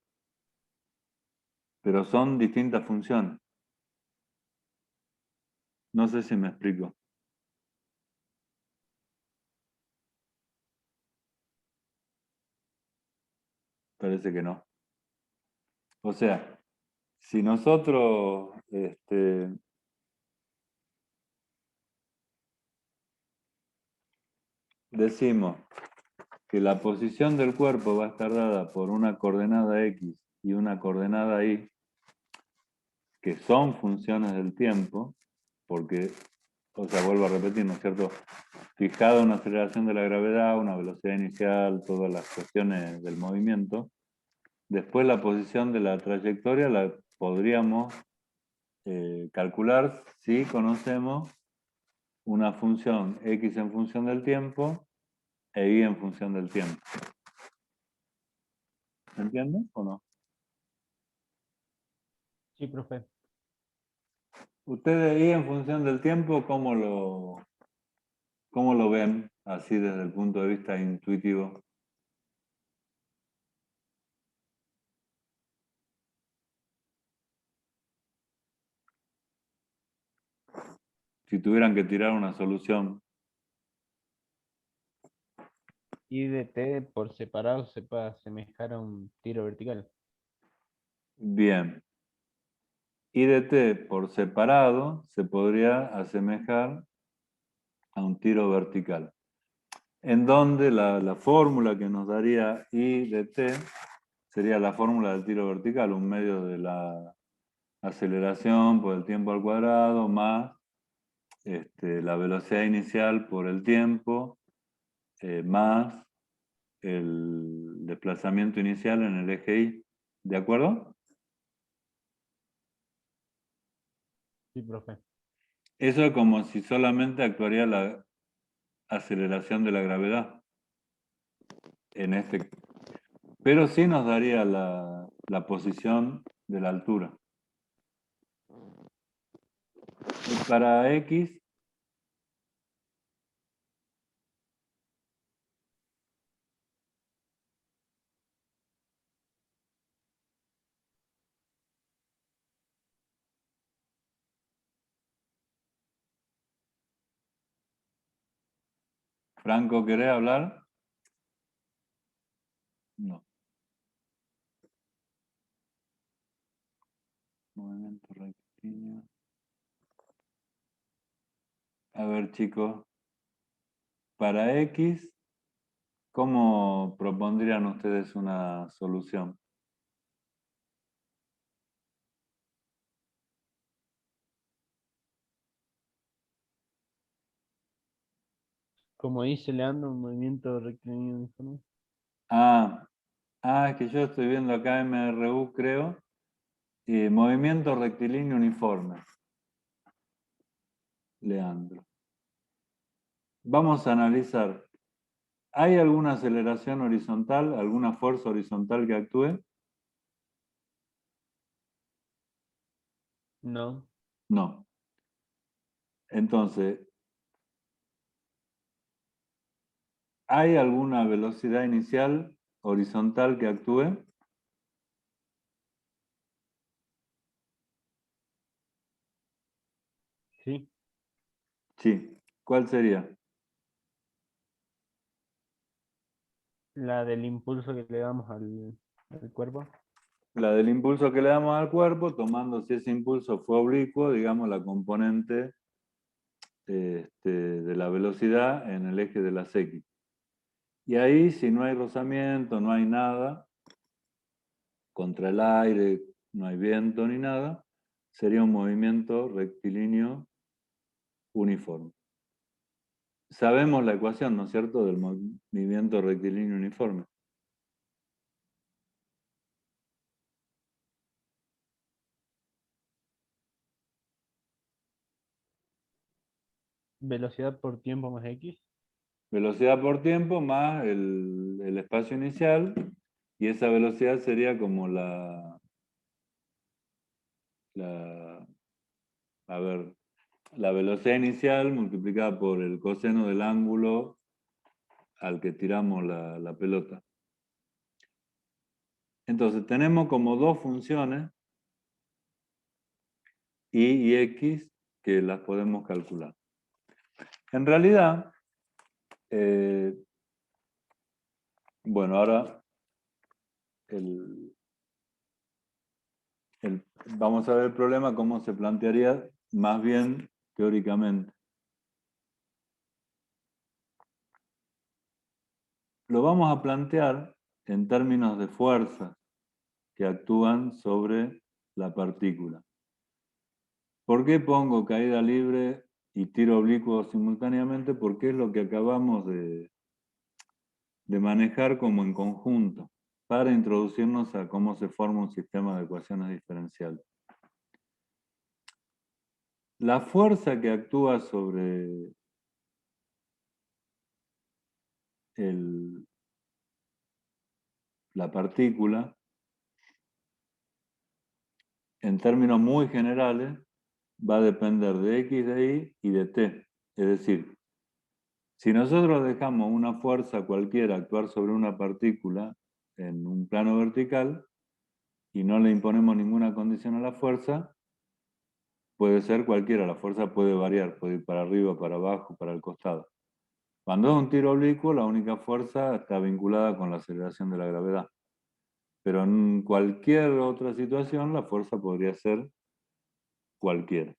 pero son distintas funciones. No sé si me explico. Parece que no. O sea, si nosotros decimos que la posición del cuerpo va a estar dada por una coordenada x y una coordenada y, que son funciones del tiempo, porque, o sea, vuelvo a repetir, ¿no es cierto? Fijada una aceleración de la gravedad, una velocidad inicial, todas las cuestiones del movimiento, después la posición de la trayectoria la podríamos calcular si conocemos una función x en función del tiempo e y en función del tiempo. ¿Me entienden o no? Sí, profe. Ustedes ahí en función del tiempo, ¿cómo lo ven así desde el punto de vista intuitivo? Si tuvieran que tirar una solución. Y de T por separado se puede asemejar a un tiro vertical. Bien. Y de t por separado se podría asemejar a un tiro vertical. En donde la fórmula que nos daría I de t sería la fórmula del tiro vertical, un medio de la aceleración por el tiempo al cuadrado más la velocidad inicial por el tiempo más el desplazamiento inicial en el eje Y. ¿De acuerdo? Sí, profe. Eso es como si solamente actuaría la aceleración de la gravedad. pero sí nos daría la posición de la altura. Y para X, Franco, ¿querés hablar? No. Movimiento rectilíneo. A ver, chicos, para X, ¿cómo propondrían ustedes una solución? Como dice Leandro, un movimiento rectilíneo uniforme. Es que yo estoy viendo acá MRU, creo. Movimiento rectilíneo uniforme. Leandro. Vamos a analizar. ¿Hay alguna aceleración horizontal, alguna fuerza horizontal que actúe? No. No. Entonces, ¿hay alguna velocidad inicial horizontal que actúe? Sí. Sí. ¿Cuál sería? La del impulso que le damos al cuerpo. La del impulso que le damos al cuerpo, tomando si ese impulso fue oblicuo, digamos la componente de la velocidad en el eje de las X. Y ahí, si no hay rozamiento, no hay nada, contra el aire, no hay viento ni nada, sería un movimiento rectilíneo uniforme. Sabemos la ecuación, ¿no es cierto?, del movimiento rectilíneo uniforme. Velocidad por tiempo más X. Velocidad por tiempo más el espacio inicial, y esa velocidad sería como la velocidad inicial multiplicada por el coseno del ángulo al que tiramos la pelota. Entonces tenemos como dos funciones, y x, que las podemos calcular. En realidad, bueno, ahora vamos a ver el problema, cómo se plantearía más bien teóricamente. Lo vamos a plantear en términos de fuerzas que actúan sobre la partícula. ¿Por qué pongo caída libre y tiro oblicuo simultáneamente? Porque es lo que acabamos de manejar como en conjunto, para introducirnos a cómo se forma un sistema de ecuaciones diferenciales. La fuerza que actúa sobre la partícula, en términos muy generales, va a depender de X de Y y de T. Es decir, si nosotros dejamos una fuerza cualquiera actuar sobre una partícula en un plano vertical y no le imponemos ninguna condición a la fuerza, puede ser cualquiera, la fuerza puede variar, puede ir para arriba, para abajo, para el costado. Cuando es un tiro oblicuo, la única fuerza está vinculada con la aceleración de la gravedad. Pero en cualquier otra situación, la fuerza podría ser cualquiera.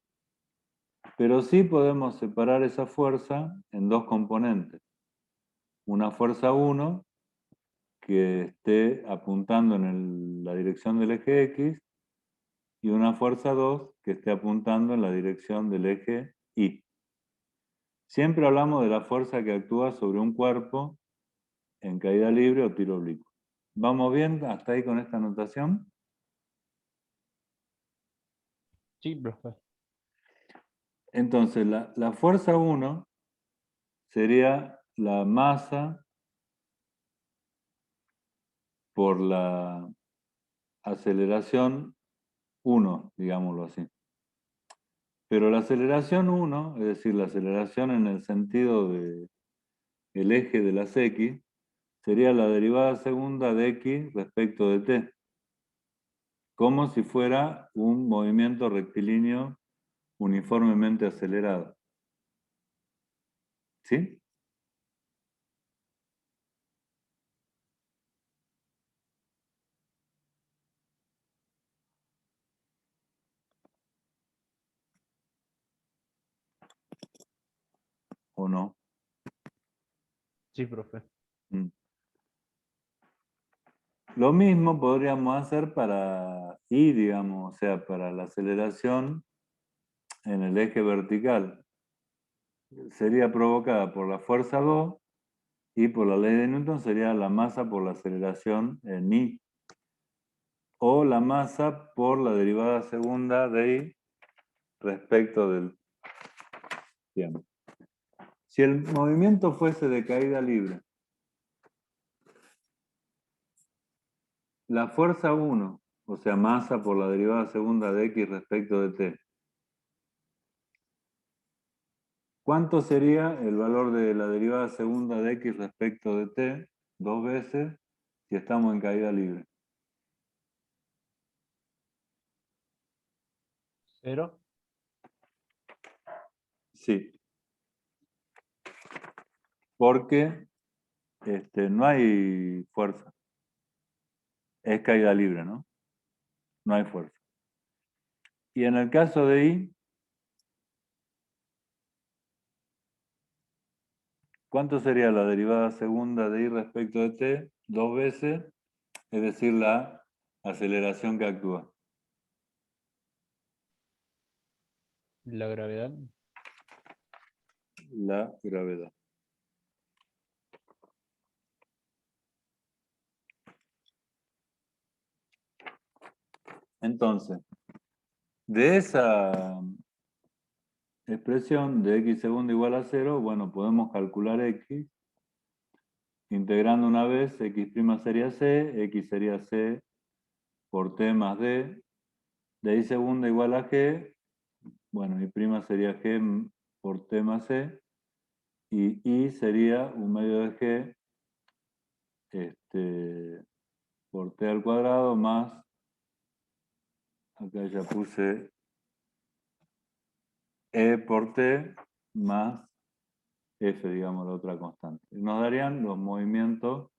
Pero sí podemos separar esa fuerza en dos componentes. Una fuerza 1, que esté apuntando en la dirección del eje X, y una fuerza 2, que esté apuntando en la dirección del eje Y. Siempre hablamos de la fuerza que actúa sobre un cuerpo en caída libre o tiro oblicuo. ¿Vamos bien hasta ahí con esta notación? Sí, profe. Entonces, la fuerza 1 sería la masa por la aceleración 1, digámoslo así. Pero la aceleración 1, es decir, la aceleración en el sentido del eje de las x, sería la derivada segunda de x respecto de t, como si fuera un movimiento rectilíneo uniformemente acelerado. ¿Sí? ¿O no? Sí, profe. Mm. Lo mismo podríamos hacer para I, digamos, o sea, para la aceleración en el eje vertical. Sería provocada por la fuerza 2 y por la ley de Newton sería la masa por la aceleración en I. O la masa por la derivada segunda de I respecto del tiempo. Si el movimiento fuese de caída libre, la fuerza 1, o sea, masa por la derivada segunda de x respecto de t, ¿cuánto sería el valor de la derivada segunda de x respecto de t 2 veces si estamos en caída libre? 0. Sí. Porque no hay fuerza. Es caída libre, ¿no? No hay fuerza. Y en el caso de I, ¿cuánto sería la derivada segunda de I respecto de t? 2 veces, es decir, la aceleración que actúa. La gravedad. La gravedad. Entonces, de esa expresión de x segundo igual a 0, bueno, podemos calcular x. Integrando una vez, x' sería c, x sería c por t más d. De ahí segunda igual a g, bueno, y prima sería g por t más c. Y I sería un medio de g por t al cuadrado más, acá ya puse e por t más f, digamos, la otra constante. Nos darían los movimientos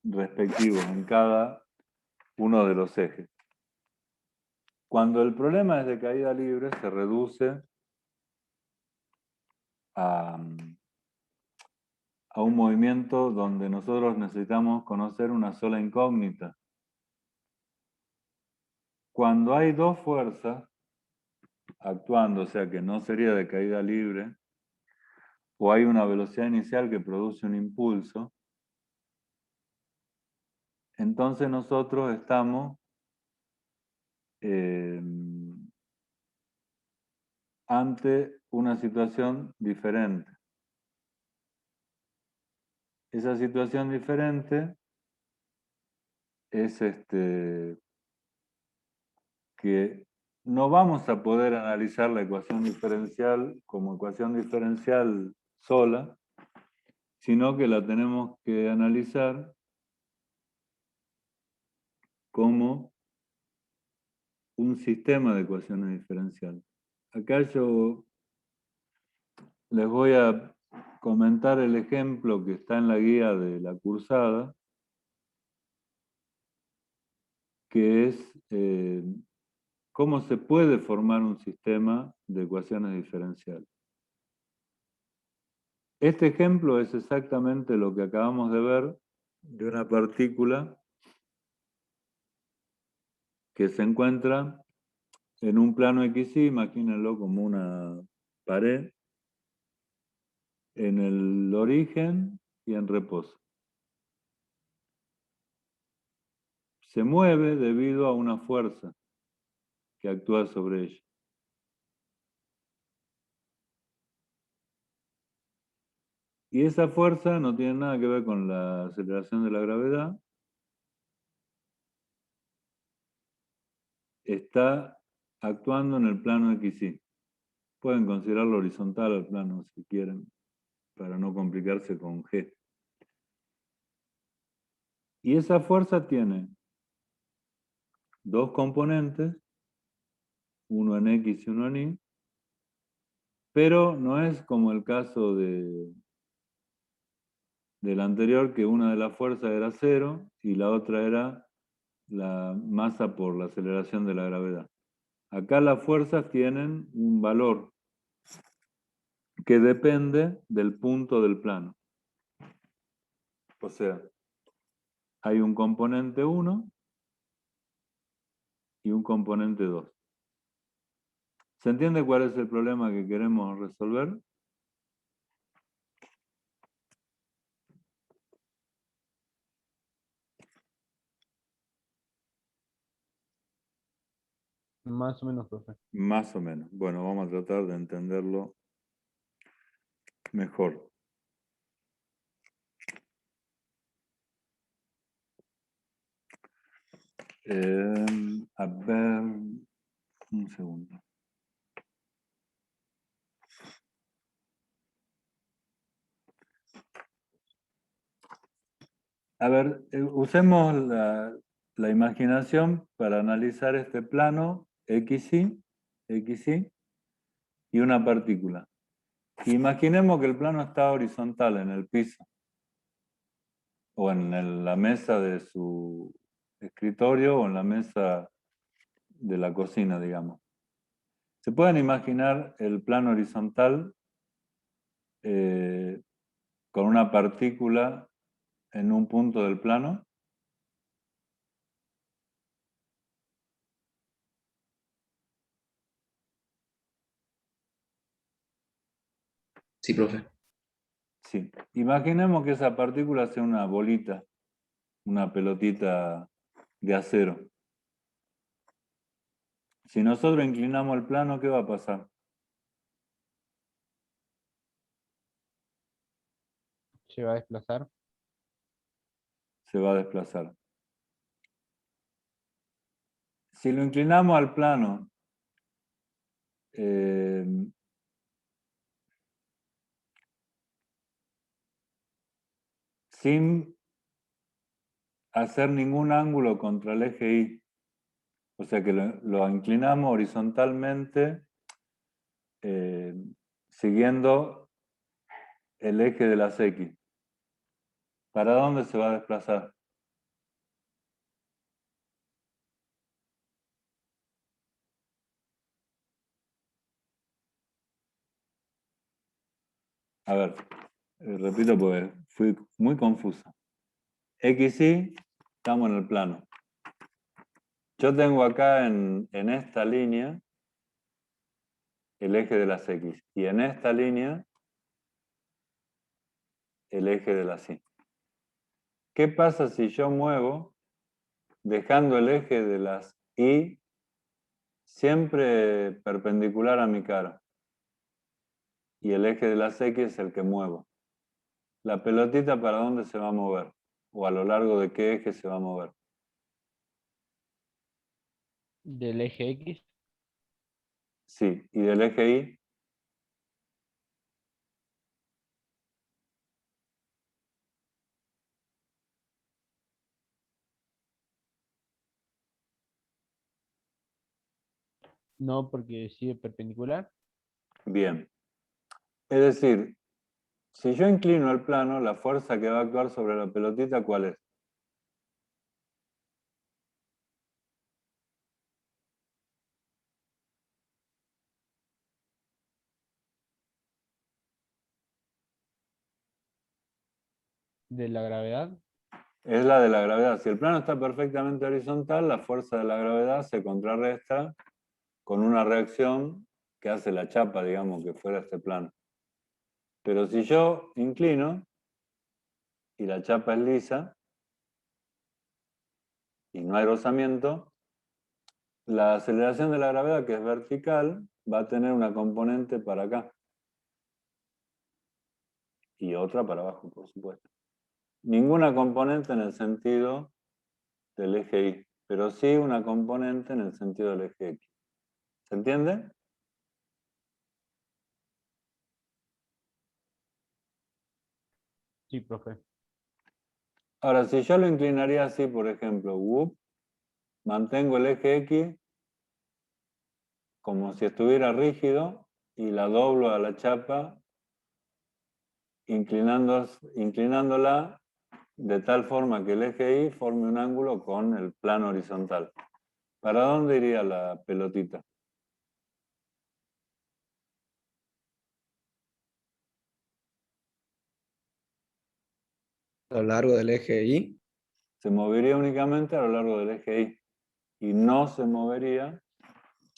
respectivos en cada uno de los ejes. Cuando el problema es de caída libre, se reduce a un movimiento donde nosotros necesitamos conocer una sola incógnita. Cuando hay dos fuerzas actuando, o sea que no sería de caída libre, o hay una velocidad inicial que produce un impulso, entonces nosotros estamos ante una situación diferente. Esa situación diferente es que no vamos a poder analizar la ecuación diferencial como ecuación diferencial sola, sino que la tenemos que analizar como un sistema de ecuaciones diferenciales. Acá yo les voy a comentar el ejemplo que está en la guía de la cursada, que es cómo se puede formar un sistema de ecuaciones diferenciales. Este ejemplo es exactamente lo que acabamos de ver de una partícula que se encuentra en un plano XY, imagínenlo como una pared, en el origen y en reposo. Se mueve debido a una fuerza que actúa sobre ella. Y esa fuerza no tiene nada que ver con la aceleración de la gravedad. Está actuando en el plano XY. Pueden considerarlo horizontal al plano si quieren, para no complicarse con G. Y esa fuerza tiene dos componentes, uno en X y uno en Y, pero no es como el caso del anterior, que una de las fuerzas era 0 y la otra era la masa por la aceleración de la gravedad. Acá las fuerzas tienen un valor que depende del punto del plano. O sea, hay un componente 1 y un componente 2. ¿Se entiende cuál es el problema que queremos resolver? Más o menos, profe. Más o menos. Bueno, vamos a tratar de entenderlo mejor. A ver, un segundo. A ver, usemos la imaginación para analizar este plano XY y una partícula. Imaginemos que el plano está horizontal en el piso o en la mesa de su escritorio o en la mesa de la cocina, digamos. ¿Se pueden imaginar el plano horizontal con una partícula en un punto del plano? Sí, profe. Sí. Imaginemos que esa partícula sea una bolita, una pelotita de acero. Si nosotros inclinamos el plano, ¿qué va a pasar? Se va a desplazar. Se va a desplazar. Si lo inclinamos al plano, sin hacer ningún ángulo contra el eje Y, o sea que lo inclinamos horizontalmente siguiendo el eje de las X. ¿Para dónde se va a desplazar? A ver, repito porque fui muy confuso. XY, estamos en el plano. Yo tengo acá en esta línea el eje de las X y en esta línea el eje de las Y. ¿Qué pasa si yo muevo dejando el eje de las Y siempre perpendicular a mi cara? Y el eje de las X es el que muevo. ¿La pelotita para dónde se va a mover? ¿O a lo largo de qué eje se va a mover? Del eje X. Sí, y del eje Y, No, porque sigue perpendicular. bien. Es decir, si yo inclino el plano, la fuerza que va a actuar sobre la pelotita, ¿cuál es? De la gravedad. Es la de la gravedad. Si el plano está perfectamente horizontal, la fuerza de la gravedad se contrarresta con una reacción que hace la chapa, digamos, que fuera este plano. Pero si yo inclino y la chapa es lisa y no hay rozamiento, la aceleración de la gravedad, que es vertical, va a tener una componente para acá. y otra para abajo, por supuesto. Ninguna componente en el sentido del eje Y, pero sí una componente en el sentido del eje X. ¿Se entiende? Sí, profe. Ahora, si yo lo inclinaría así, por ejemplo, mantengo el eje X como si estuviera rígido y la doblo a la chapa inclinándola de tal forma que el eje Y forme un ángulo con el plano horizontal. ¿Para dónde iría la pelotita? A lo largo del eje Y. Se movería únicamente a lo largo del eje Y y no se movería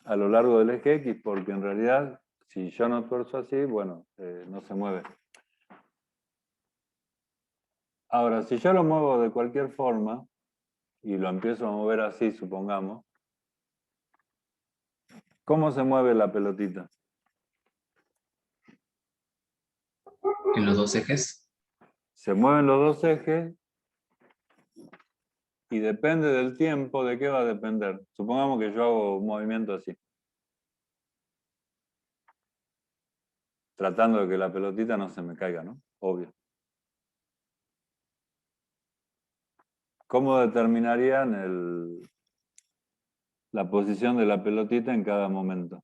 a lo largo del eje X, porque en realidad, si yo no tuerzo así, bueno, no se mueve. Ahora, si yo lo muevo de cualquier forma, y lo empiezo a mover así, supongamos, ¿cómo se mueve la pelotita? En los dos ejes. Se mueven los dos ejes y depende del tiempo, ¿de qué va a depender? Supongamos que yo hago un movimiento así, tratando de que la pelotita no se me caiga, ¿no? Obvio. ¿Cómo determinarían la posición de la pelotita en cada momento?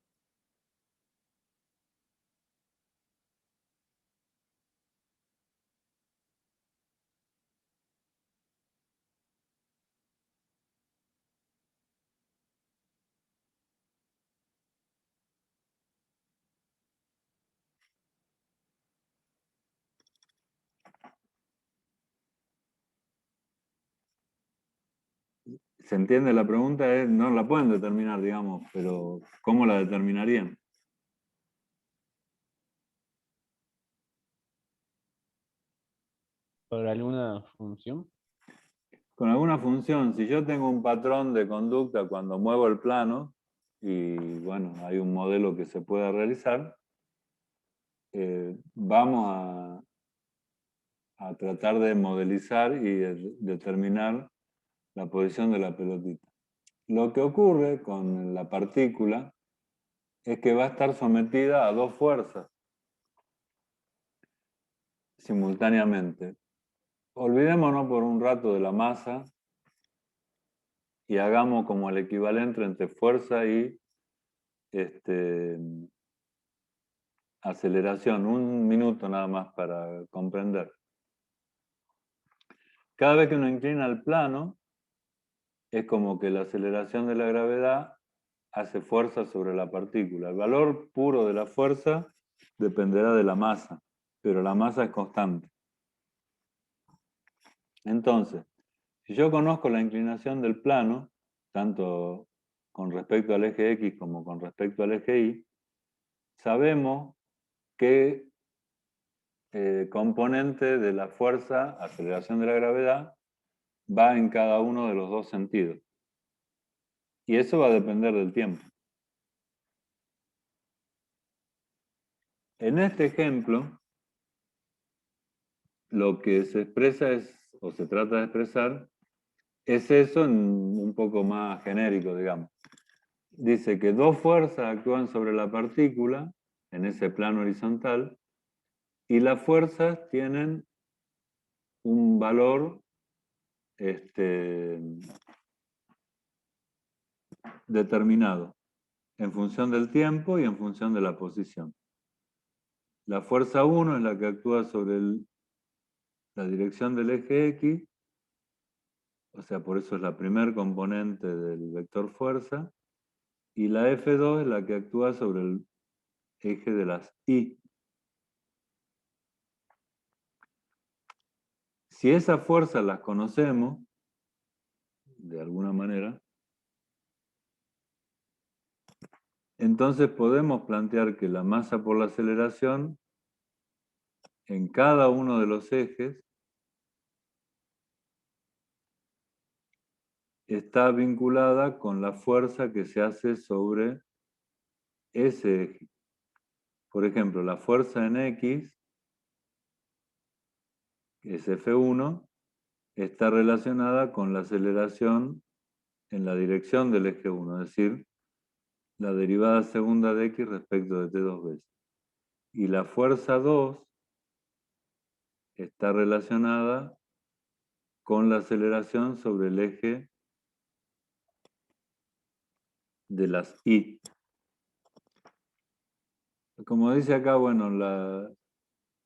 ¿Se entiende? La pregunta es, no la pueden determinar, digamos, pero ¿cómo la determinarían? ¿Por alguna función? Con alguna función, si yo tengo un patrón de conducta cuando muevo el plano, y bueno, hay un modelo que se pueda realizar, vamos a tratar de modelizar y determinar la posición de la pelotita. Lo que ocurre con la partícula es que va a estar sometida a dos fuerzas simultáneamente. Olvidémonos por un rato de la masa y hagamos como el equivalente entre fuerza y aceleración. Un minuto nada más para comprender. Cada vez que uno inclina el plano, es como que la aceleración de la gravedad hace fuerza sobre la partícula. El valor puro de la fuerza dependerá de la masa, pero la masa es constante. Entonces, si yo conozco la inclinación del plano, tanto con respecto al eje X como con respecto al eje Y, sabemos qué componente de la fuerza, aceleración de la gravedad, va en cada uno de los dos sentidos. Y eso va a depender del tiempo. En este ejemplo, lo que se expresa o se trata de expresar, es eso en un poco más genérico, digamos. Dice que dos fuerzas actúan sobre la partícula, en ese plano horizontal, y las fuerzas tienen un valor determinado, en función del tiempo y en función de la posición. La fuerza 1 es la que actúa sobre la dirección del eje X, o sea, por eso es la primer componente del vector fuerza, y la F2 es la que actúa sobre el eje de las Y. Si esas fuerzas las conocemos, de alguna manera, entonces podemos plantear que la masa por la aceleración en cada uno de los ejes está vinculada con la fuerza que se hace sobre ese eje. Por ejemplo, la fuerza en X que es F1, está relacionada con la aceleración en la dirección del eje 1, es decir, la derivada segunda de x respecto de t dos veces. Y la fuerza 2 está relacionada con la aceleración sobre el eje de las y. Como dice acá, bueno, la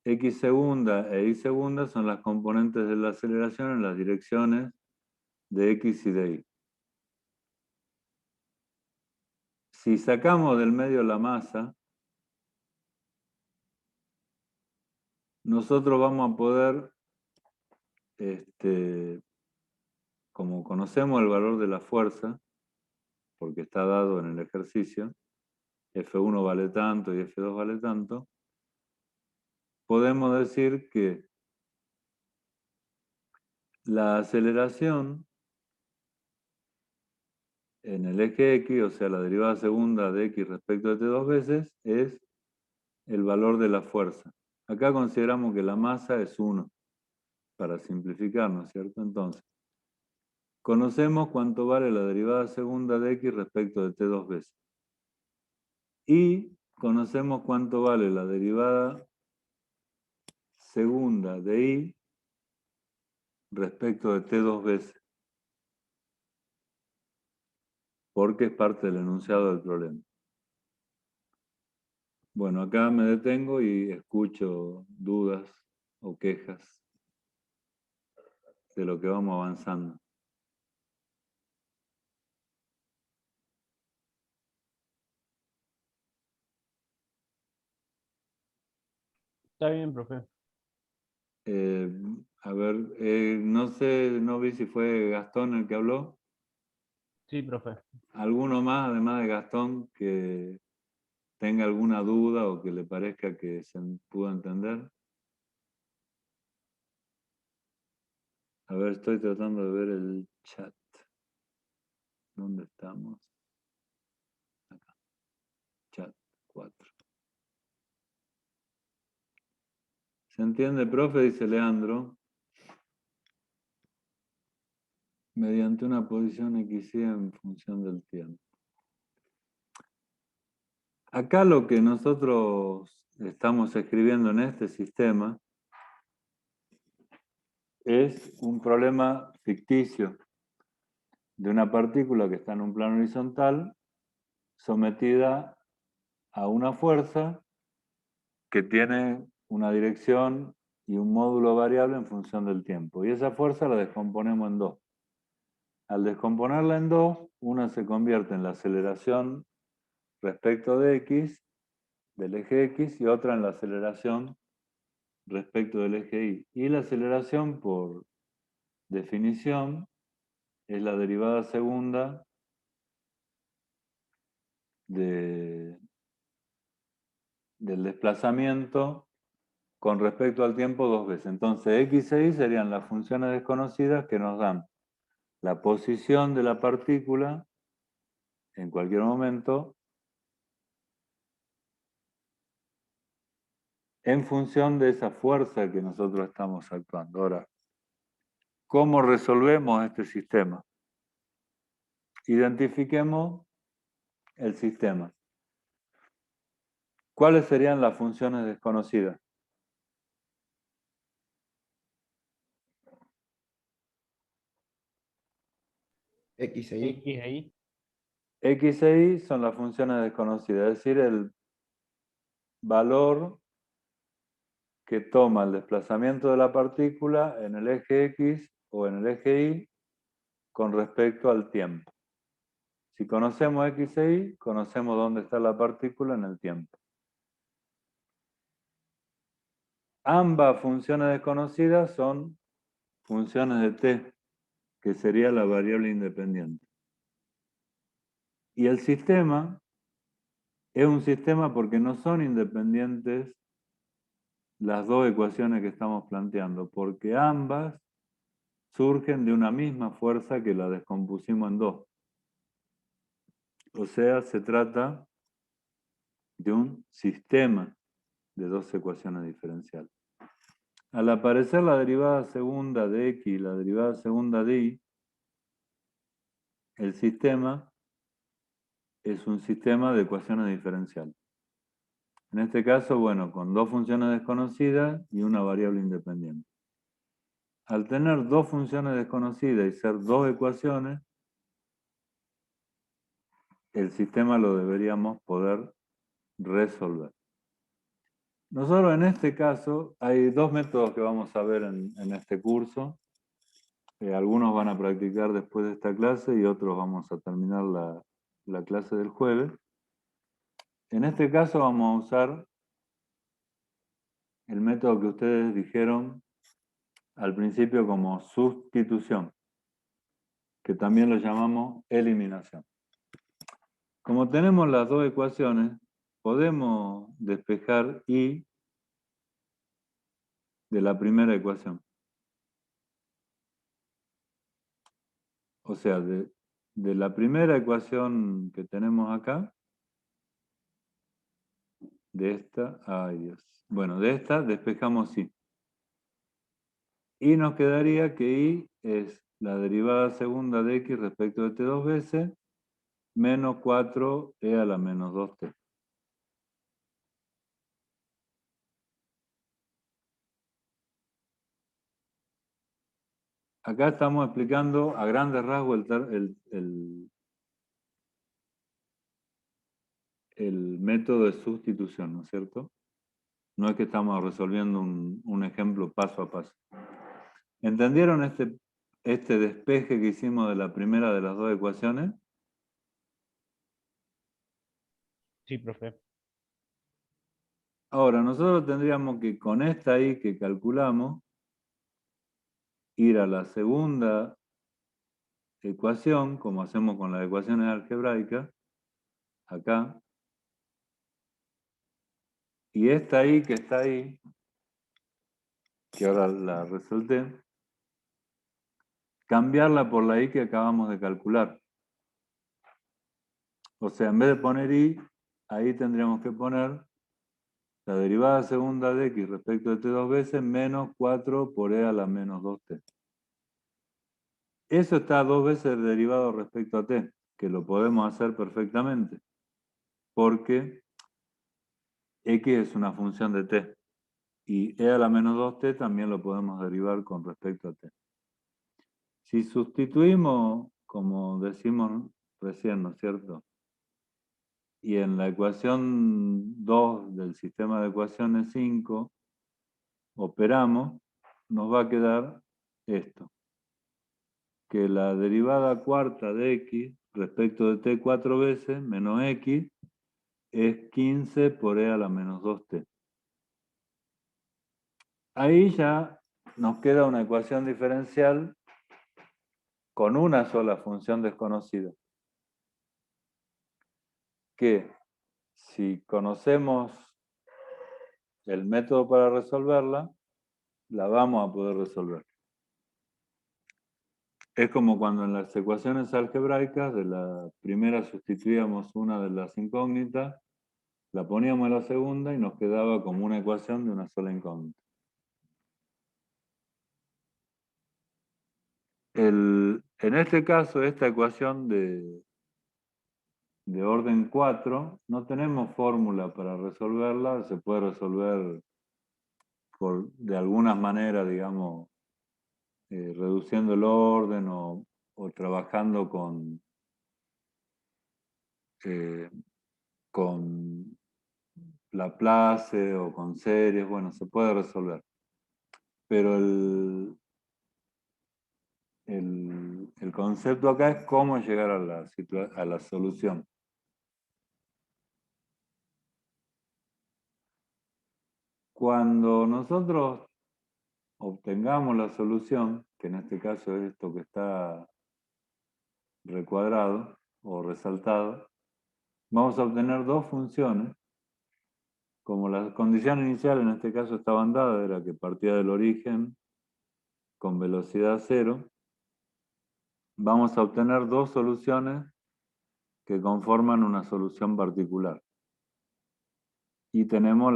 x segunda e y segunda son las componentes de la aceleración en las direcciones de x y de y. Si sacamos del medio la masa, nosotros vamos a poder, como conocemos el valor de la fuerza, porque está dado en el ejercicio, F1 vale tanto y F2 vale tanto, podemos decir que la aceleración en el eje X, o sea, la derivada segunda de X respecto de T dos veces, es el valor de la fuerza. Acá consideramos que la masa es 1, para simplificar, ¿no es cierto? Entonces, conocemos cuánto vale la derivada segunda de X respecto de T dos veces. Y conocemos cuánto vale la derivada segunda de Y respecto de T dos veces. Porque es parte del enunciado del problema. Bueno, acá me detengo y escucho dudas o quejas de lo que vamos avanzando. Está bien, profe. A ver, no sé, no vi si fue Gastón el que habló. Sí, profe. ¿Alguno más, además de Gastón, que tenga alguna duda o que le parezca que se pudo entender? A ver, estoy tratando de ver el chat. ¿Dónde estamos? Acá. Chat 4. ¿Se entiende, profe? Dice Leandro. Mediante una posición x y en función del tiempo. Acá lo que nosotros estamos escribiendo en este sistema es un problema ficticio de una partícula que está en un plano horizontal sometida a una fuerza que tiene una dirección y un módulo variable en función del tiempo. Y esa fuerza la descomponemos en dos. Al descomponerla en dos, una se convierte en la aceleración respecto de x, del eje x, y otra en la aceleración respecto del eje y. Y la aceleración, por definición, es la derivada segunda del desplazamiento con respecto al tiempo dos veces. Entonces, x e y serían las funciones desconocidas que nos dan la posición de la partícula en cualquier momento en función de esa fuerza que nosotros estamos actuando. Ahora, ¿cómo resolvemos este sistema? Identifiquemos el sistema. ¿Cuáles serían las funciones desconocidas? X e Y. X ahí. X e Y son las funciones desconocidas, es decir, el valor que toma el desplazamiento de la partícula en el eje X o en el eje Y con respecto al tiempo. Si conocemos X e Y, conocemos dónde está la partícula en el tiempo. Ambas funciones desconocidas son funciones de t, que sería la variable independiente. Y el sistema es un sistema porque no son independientes las dos ecuaciones que estamos planteando, porque ambas surgen de una misma fuerza que la descompusimos en dos. O sea, se trata de un sistema de dos ecuaciones diferenciales. Al aparecer la derivada segunda de x y la derivada segunda de y, el sistema es un sistema de ecuaciones diferenciales. En este caso, bueno, con dos funciones desconocidas y una variable independiente. Al tener dos funciones desconocidas y ser dos ecuaciones, el sistema lo deberíamos poder resolver. Nosotros en este caso, hay dos métodos que vamos a ver en este curso. Algunos van a practicar después de esta clase y otros vamos a terminar la clase del jueves. En este caso vamos a usar el método que ustedes dijeron al principio como sustitución, que también lo llamamos eliminación. Como tenemos las dos ecuaciones, podemos despejar y de la primera ecuación. O sea, de la primera ecuación que tenemos acá, de esta, ay Dios. Bueno, de esta despejamos y. Y nos quedaría que y es la derivada segunda de x respecto de t dos veces, menos 4e a la menos 2t. Acá estamos explicando a grandes rasgos el método de sustitución, ¿no es cierto? No es que estamos resolviendo un ejemplo paso a paso. ¿Entendieron este despeje que hicimos de la primera de las dos ecuaciones? Sí, profe. Ahora, nosotros tendríamos que con esta y que calculamos, ir a la segunda ecuación, como hacemos con las ecuaciones algebraicas, acá, y esta y que está ahí, que ahora la resalté, cambiarla por la y que acabamos de calcular. O sea, en vez de poner y, ahí tendríamos que poner la derivada segunda de x respecto de t dos veces menos 4 por e a la menos 2t. Eso está dos veces derivado respecto a t, que lo podemos hacer perfectamente, porque x es una función de t, y e a la menos 2t también lo podemos derivar con respecto a t. Si sustituimos, como decimos recién, ¿no es cierto? Y en la ecuación 2 del sistema de ecuaciones 5, operamos, nos va a quedar esto. Que la derivada cuarta de x respecto de t 4 veces menos x es 15 por e a la menos 2t. Ahí ya nos queda una ecuación diferencial con una sola función desconocida. Que si conocemos el método para resolverla, la vamos a poder resolver. Es como cuando en las ecuaciones algebraicas de la primera sustituíamos una de las incógnitas, la poníamos en la segunda y nos quedaba como una ecuación de una sola incógnita. En este caso, esta ecuación de orden 4, no tenemos fórmula para resolverla, se puede resolver de algunas maneras, digamos, reduciendo el orden o trabajando con Laplace o con series, bueno, se puede resolver. Pero el concepto acá es cómo llegar a la solución. Cuando nosotros obtengamos la solución, que en este caso es esto que está recuadrado o resaltado, vamos a obtener dos funciones. Como la condición inicial en este caso estaban dadas, era que partía del origen con velocidad cero, vamos a obtener dos soluciones que conforman una solución particular. Y tenemos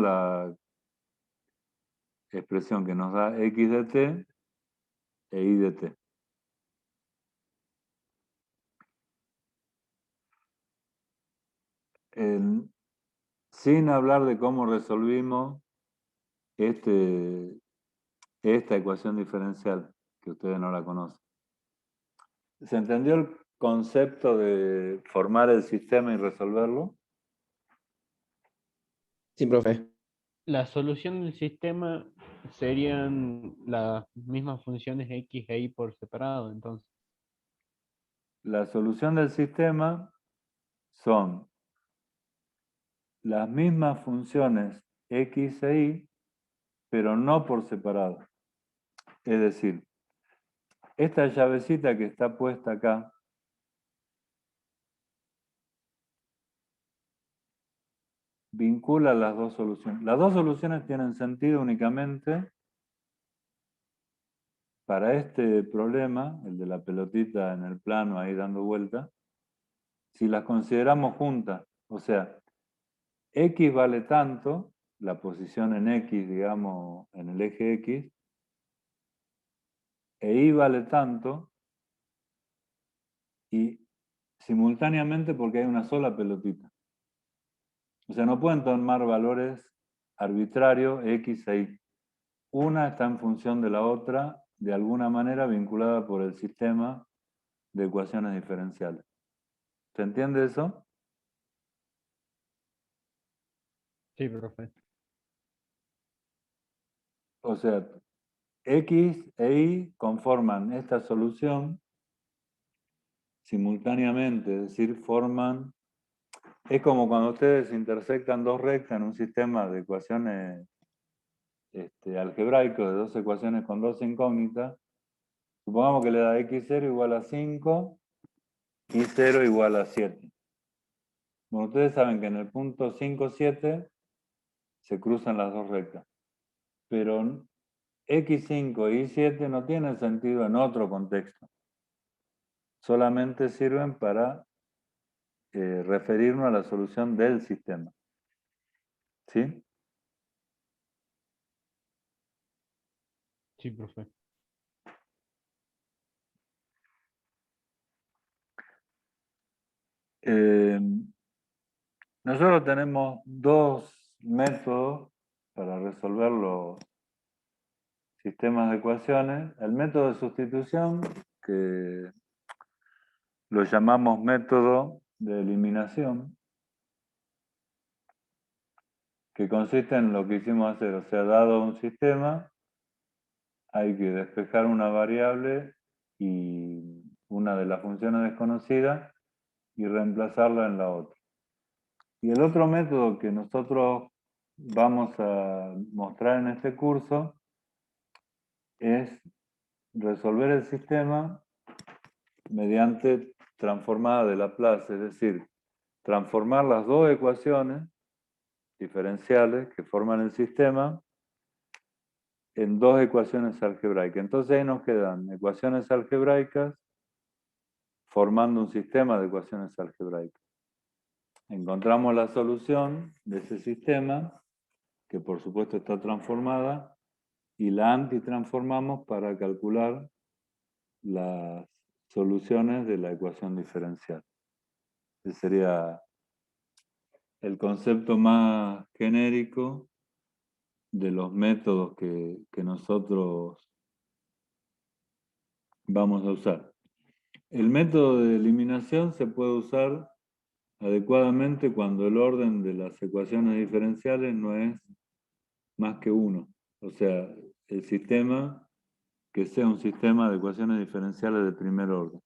expresión que nos da x de t e y de t. Sin hablar de cómo resolvimos esta ecuación diferencial, que ustedes no la conocen. ¿Se entendió el concepto de formar el sistema y resolverlo? Sí, profe. La solución del sistema serían las mismas funciones x e y por separado, entonces. La solución del sistema son las mismas funciones x e y, pero no por separado. Es decir, esta llavecita que está puesta acá, vincula las dos soluciones. Las dos soluciones tienen sentido únicamente para este problema, el de la pelotita en el plano ahí dando vuelta, si las consideramos juntas. O sea, x vale tanto, la posición en x, digamos, en el eje x, e y vale tanto, y simultáneamente porque hay una sola pelotita. O sea, no pueden tomar valores arbitrarios x e y. Una está en función de la otra, de alguna manera vinculada por el sistema de ecuaciones diferenciales. ¿Se entiende eso? Sí, profe. O sea, x e y conforman esta solución simultáneamente, es decir, forman... Es como cuando ustedes intersectan dos rectas en un sistema de ecuaciones algebraicos, de dos ecuaciones con dos incógnitas. Supongamos que le da x0 igual a 5, y0 igual a 7. Bueno, ustedes saben que en el punto 5, 7 se cruzan las dos rectas. Pero x5 y y7 no tienen sentido en otro contexto. Solamente sirven para referirnos a la solución del sistema. ¿Sí? Sí, profe. Nosotros tenemos dos métodos para resolver los sistemas de ecuaciones. El método de sustitución, que lo llamamos método de eliminación, que consiste en lo que hicimos hacer. O sea, dado un sistema, hay que despejar una variable y una de las funciones desconocidas y reemplazarla en la otra. Y el otro método que nosotros vamos a mostrar en este curso es resolver el sistema mediante transformada de Laplace, es decir, transformar las dos ecuaciones diferenciales que forman el sistema en dos ecuaciones algebraicas. Entonces ahí nos quedan ecuaciones algebraicas formando un sistema de ecuaciones algebraicas. Encontramos la solución de ese sistema, que por supuesto está transformada, y la antitransformamos para calcular las soluciones de la ecuación diferencial. Ese sería el concepto más genérico de los métodos que nosotros vamos a usar. El método de eliminación se puede usar adecuadamente cuando el orden de las ecuaciones diferenciales no es más que uno. O sea, el sistema que sea un sistema de ecuaciones diferenciales de primer orden.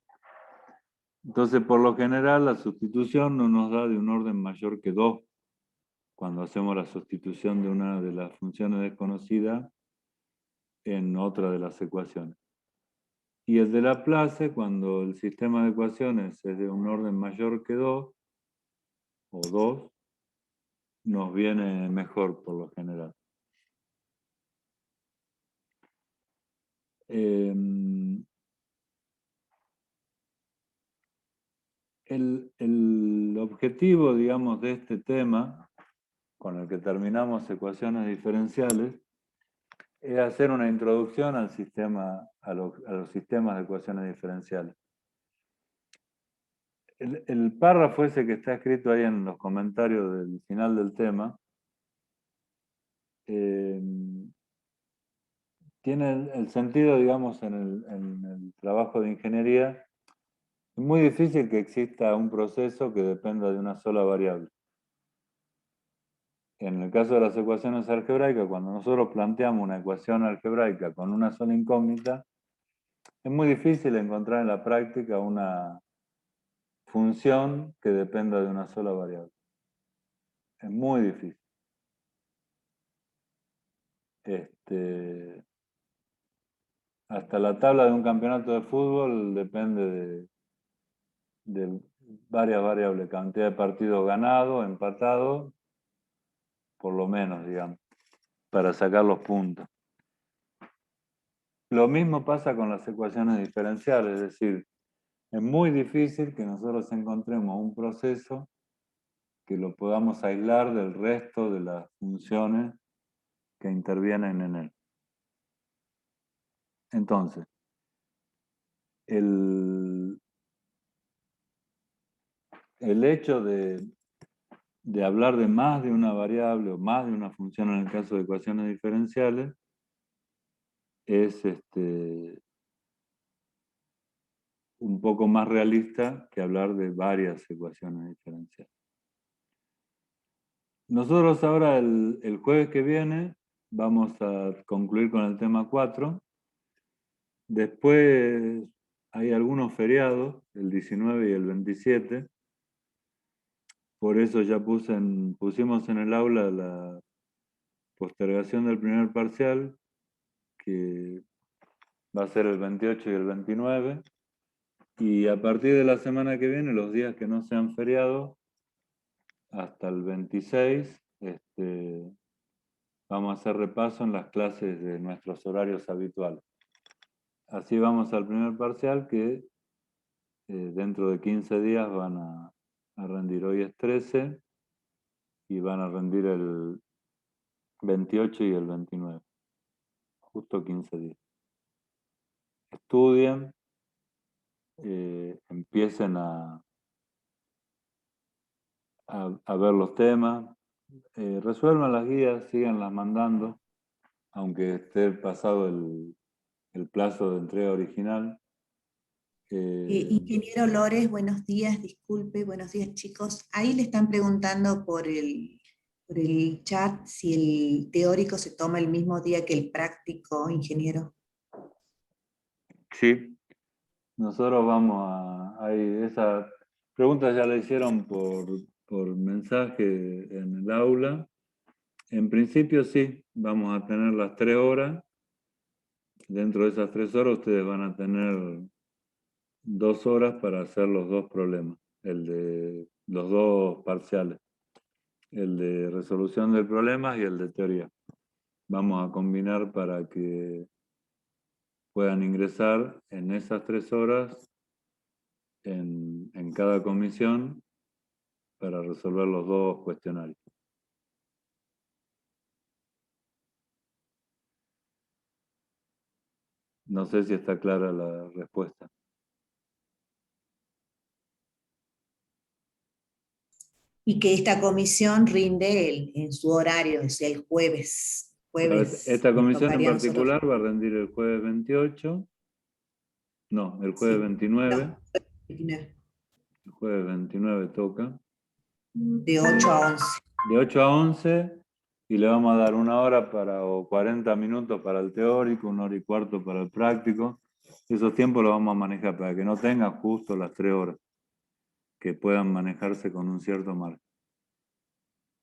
Entonces, por lo general, la sustitución no nos da de un orden mayor que 2 cuando hacemos la sustitución de una de las funciones desconocidas en otra de las ecuaciones. Y el de Laplace, cuando el sistema de ecuaciones es de un orden mayor que 2, o 2, nos viene mejor por lo general. El objetivo, digamos, de este tema, con el que terminamos ecuaciones diferenciales, es hacer una introducción al sistema, a los sistemas de ecuaciones diferenciales. El párrafo ese que está escrito ahí en los comentarios del final del tema, tiene el sentido, digamos, en el trabajo de ingeniería. Es muy difícil que exista un proceso que dependa de una sola variable. En el caso de las ecuaciones algebraicas, cuando nosotros planteamos una ecuación algebraica con una sola incógnita, es muy difícil encontrar en la práctica una función que dependa de una sola variable. Es muy difícil. Hasta la tabla de un campeonato de fútbol depende de varias variables, cantidad de partidos ganados, empatados, por lo menos, digamos, para sacar los puntos. Lo mismo pasa con las ecuaciones diferenciales, es decir, es muy difícil que nosotros encontremos un proceso que lo podamos aislar del resto de las funciones que intervienen en él. Entonces, el hecho de hablar de más de una variable o más de una función en el caso de ecuaciones diferenciales es un poco más realista que hablar de varias ecuaciones diferenciales. Nosotros ahora el jueves que viene vamos a concluir con el tema 4. Después hay algunos feriados, el 19 y el 27. Por eso ya pusimos en el aula la postergación del primer parcial, que va a ser el 28 y el 29. Y a partir de la semana que viene, los días que no sean feriados, hasta el 26, vamos a hacer repaso en las clases de nuestros horarios habituales. Así vamos al primer parcial que dentro de 15 días van a rendir. Hoy es 13 y van a rendir el 28 y el 29. Justo 15 días. Estudien, empiecen a ver los temas, resuelvan las guías, síganlas mandando, aunque esté pasado el plazo de entrega original. Ingeniero Lores, buenos días, disculpe, buenos días chicos. Ahí le están preguntando por el chat si el teórico se toma el mismo día que el práctico, ingeniero. Sí, nosotros esa pregunta ya la hicieron por mensaje en el aula. En principio sí, vamos a tener las 3 horas. Dentro de esas 3 horas ustedes van a tener 2 horas para hacer los 2 problemas, los 2 parciales, el de resolución del problema y el de teoría. Vamos a combinar para que puedan ingresar en esas 3 horas en cada comisión para resolver los 2 cuestionarios. No sé si está clara la respuesta. Y que esta comisión rinde en su horario, o sea, el jueves. Esta comisión en tocaría a nosotros. particular va a rendir el jueves 28. No, el jueves 29. No, 29. El jueves 29 toca. De 8 a 11. De 8 a 11 y le vamos a dar 1 hora o 40 minutos para el teórico, 1 hora y cuarto para el práctico. Esos tiempos los vamos a manejar para que no tengan justo las 3 horas, que puedan manejarse con un cierto margen.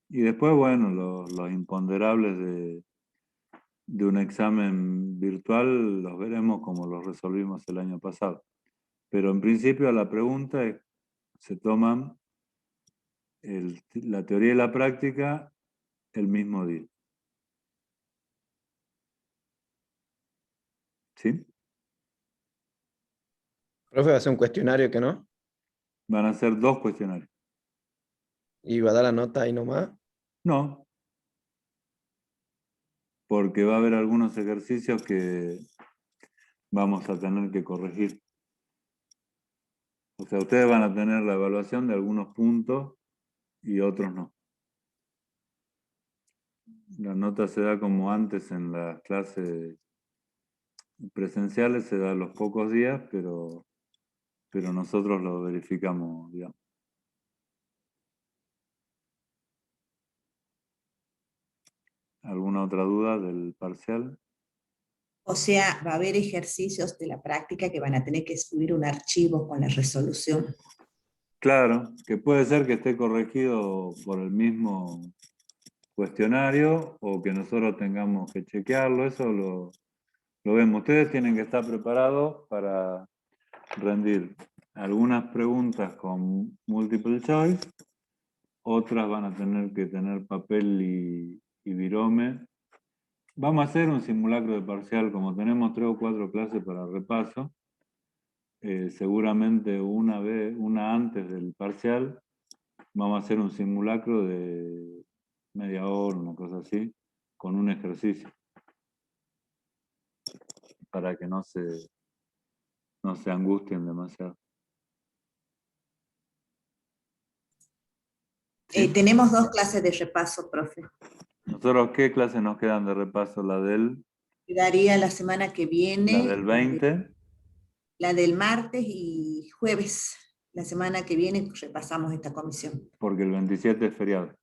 Y después, bueno, los imponderables de un examen virtual los veremos como los resolvimos el año pasado. Pero en principio la pregunta es, se toman la teoría y la práctica el mismo día. ¿Sí? Profe, va a hacer un cuestionario que no, Van a ser 2 cuestionarios. y va a dar la nota ahí nomás. No. porque va a haber algunos ejercicios que vamos a tener que corregir. O sea, ustedes van a tener la evaluación de algunos puntos y otros no. La nota se da como antes en las clases presenciales, se da los pocos días, pero nosotros lo verificamos, digamos. ¿Alguna otra duda del parcial? O sea, va a haber ejercicios de la práctica que van a tener que subir un archivo con la resolución. Claro, que puede ser que esté corregido por el mismo cuestionario o que nosotros tengamos que chequearlo, eso lo vemos. Ustedes tienen que estar preparados para rendir algunas preguntas con multiple choice, otras van a tener que tener papel y virome. Vamos a hacer un simulacro de parcial, como tenemos 3 o 4 clases para repaso, seguramente una antes del parcial, vamos a hacer un simulacro de media hora, una cosa así, con un ejercicio, para que no se angustien demasiado. ¿Sí? Tenemos 2 clases de repaso, profe. ¿Nosotros qué clases nos quedan de repaso? La del Daría la semana que viene. La del 20. La del martes y jueves. La semana que viene repasamos esta comisión. Porque el 27 es feriado.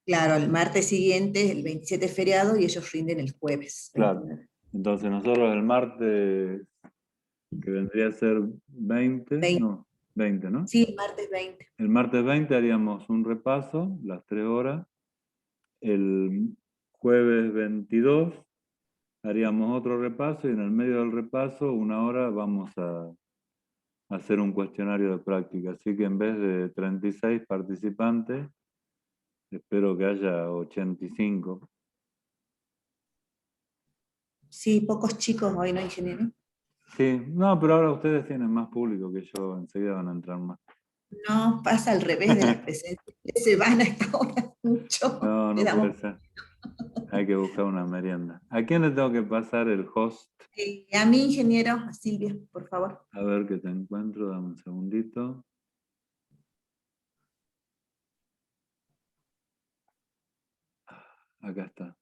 Claro, el martes siguiente, el 27 es feriado y ellos rinden el jueves. Claro. 29. Entonces nosotros el martes, que vendría a ser 20, 20. no, 20, ¿no? Sí, el martes 20. El martes 20 haríamos un repaso, las 3 horas. El jueves 22 haríamos otro repaso y en el medio del repaso, 1 hora, vamos a hacer un cuestionario de práctica. Así que en vez de 36 participantes, espero que haya 85. Sí, pocos chicos hoy, ¿no, ingeniero? Sí, no, pero ahora ustedes tienen más público que yo, enseguida van a entrar más. No, pasa al revés de las presencias. Se van a esta hora mucho. No, Le no damos- puede ser. Hay que buscar una merienda. ¿A quién le tengo que pasar el host? A mí, ingeniero, a Silvia, por favor. A ver que te encuentro, dame un segundito. Acá está.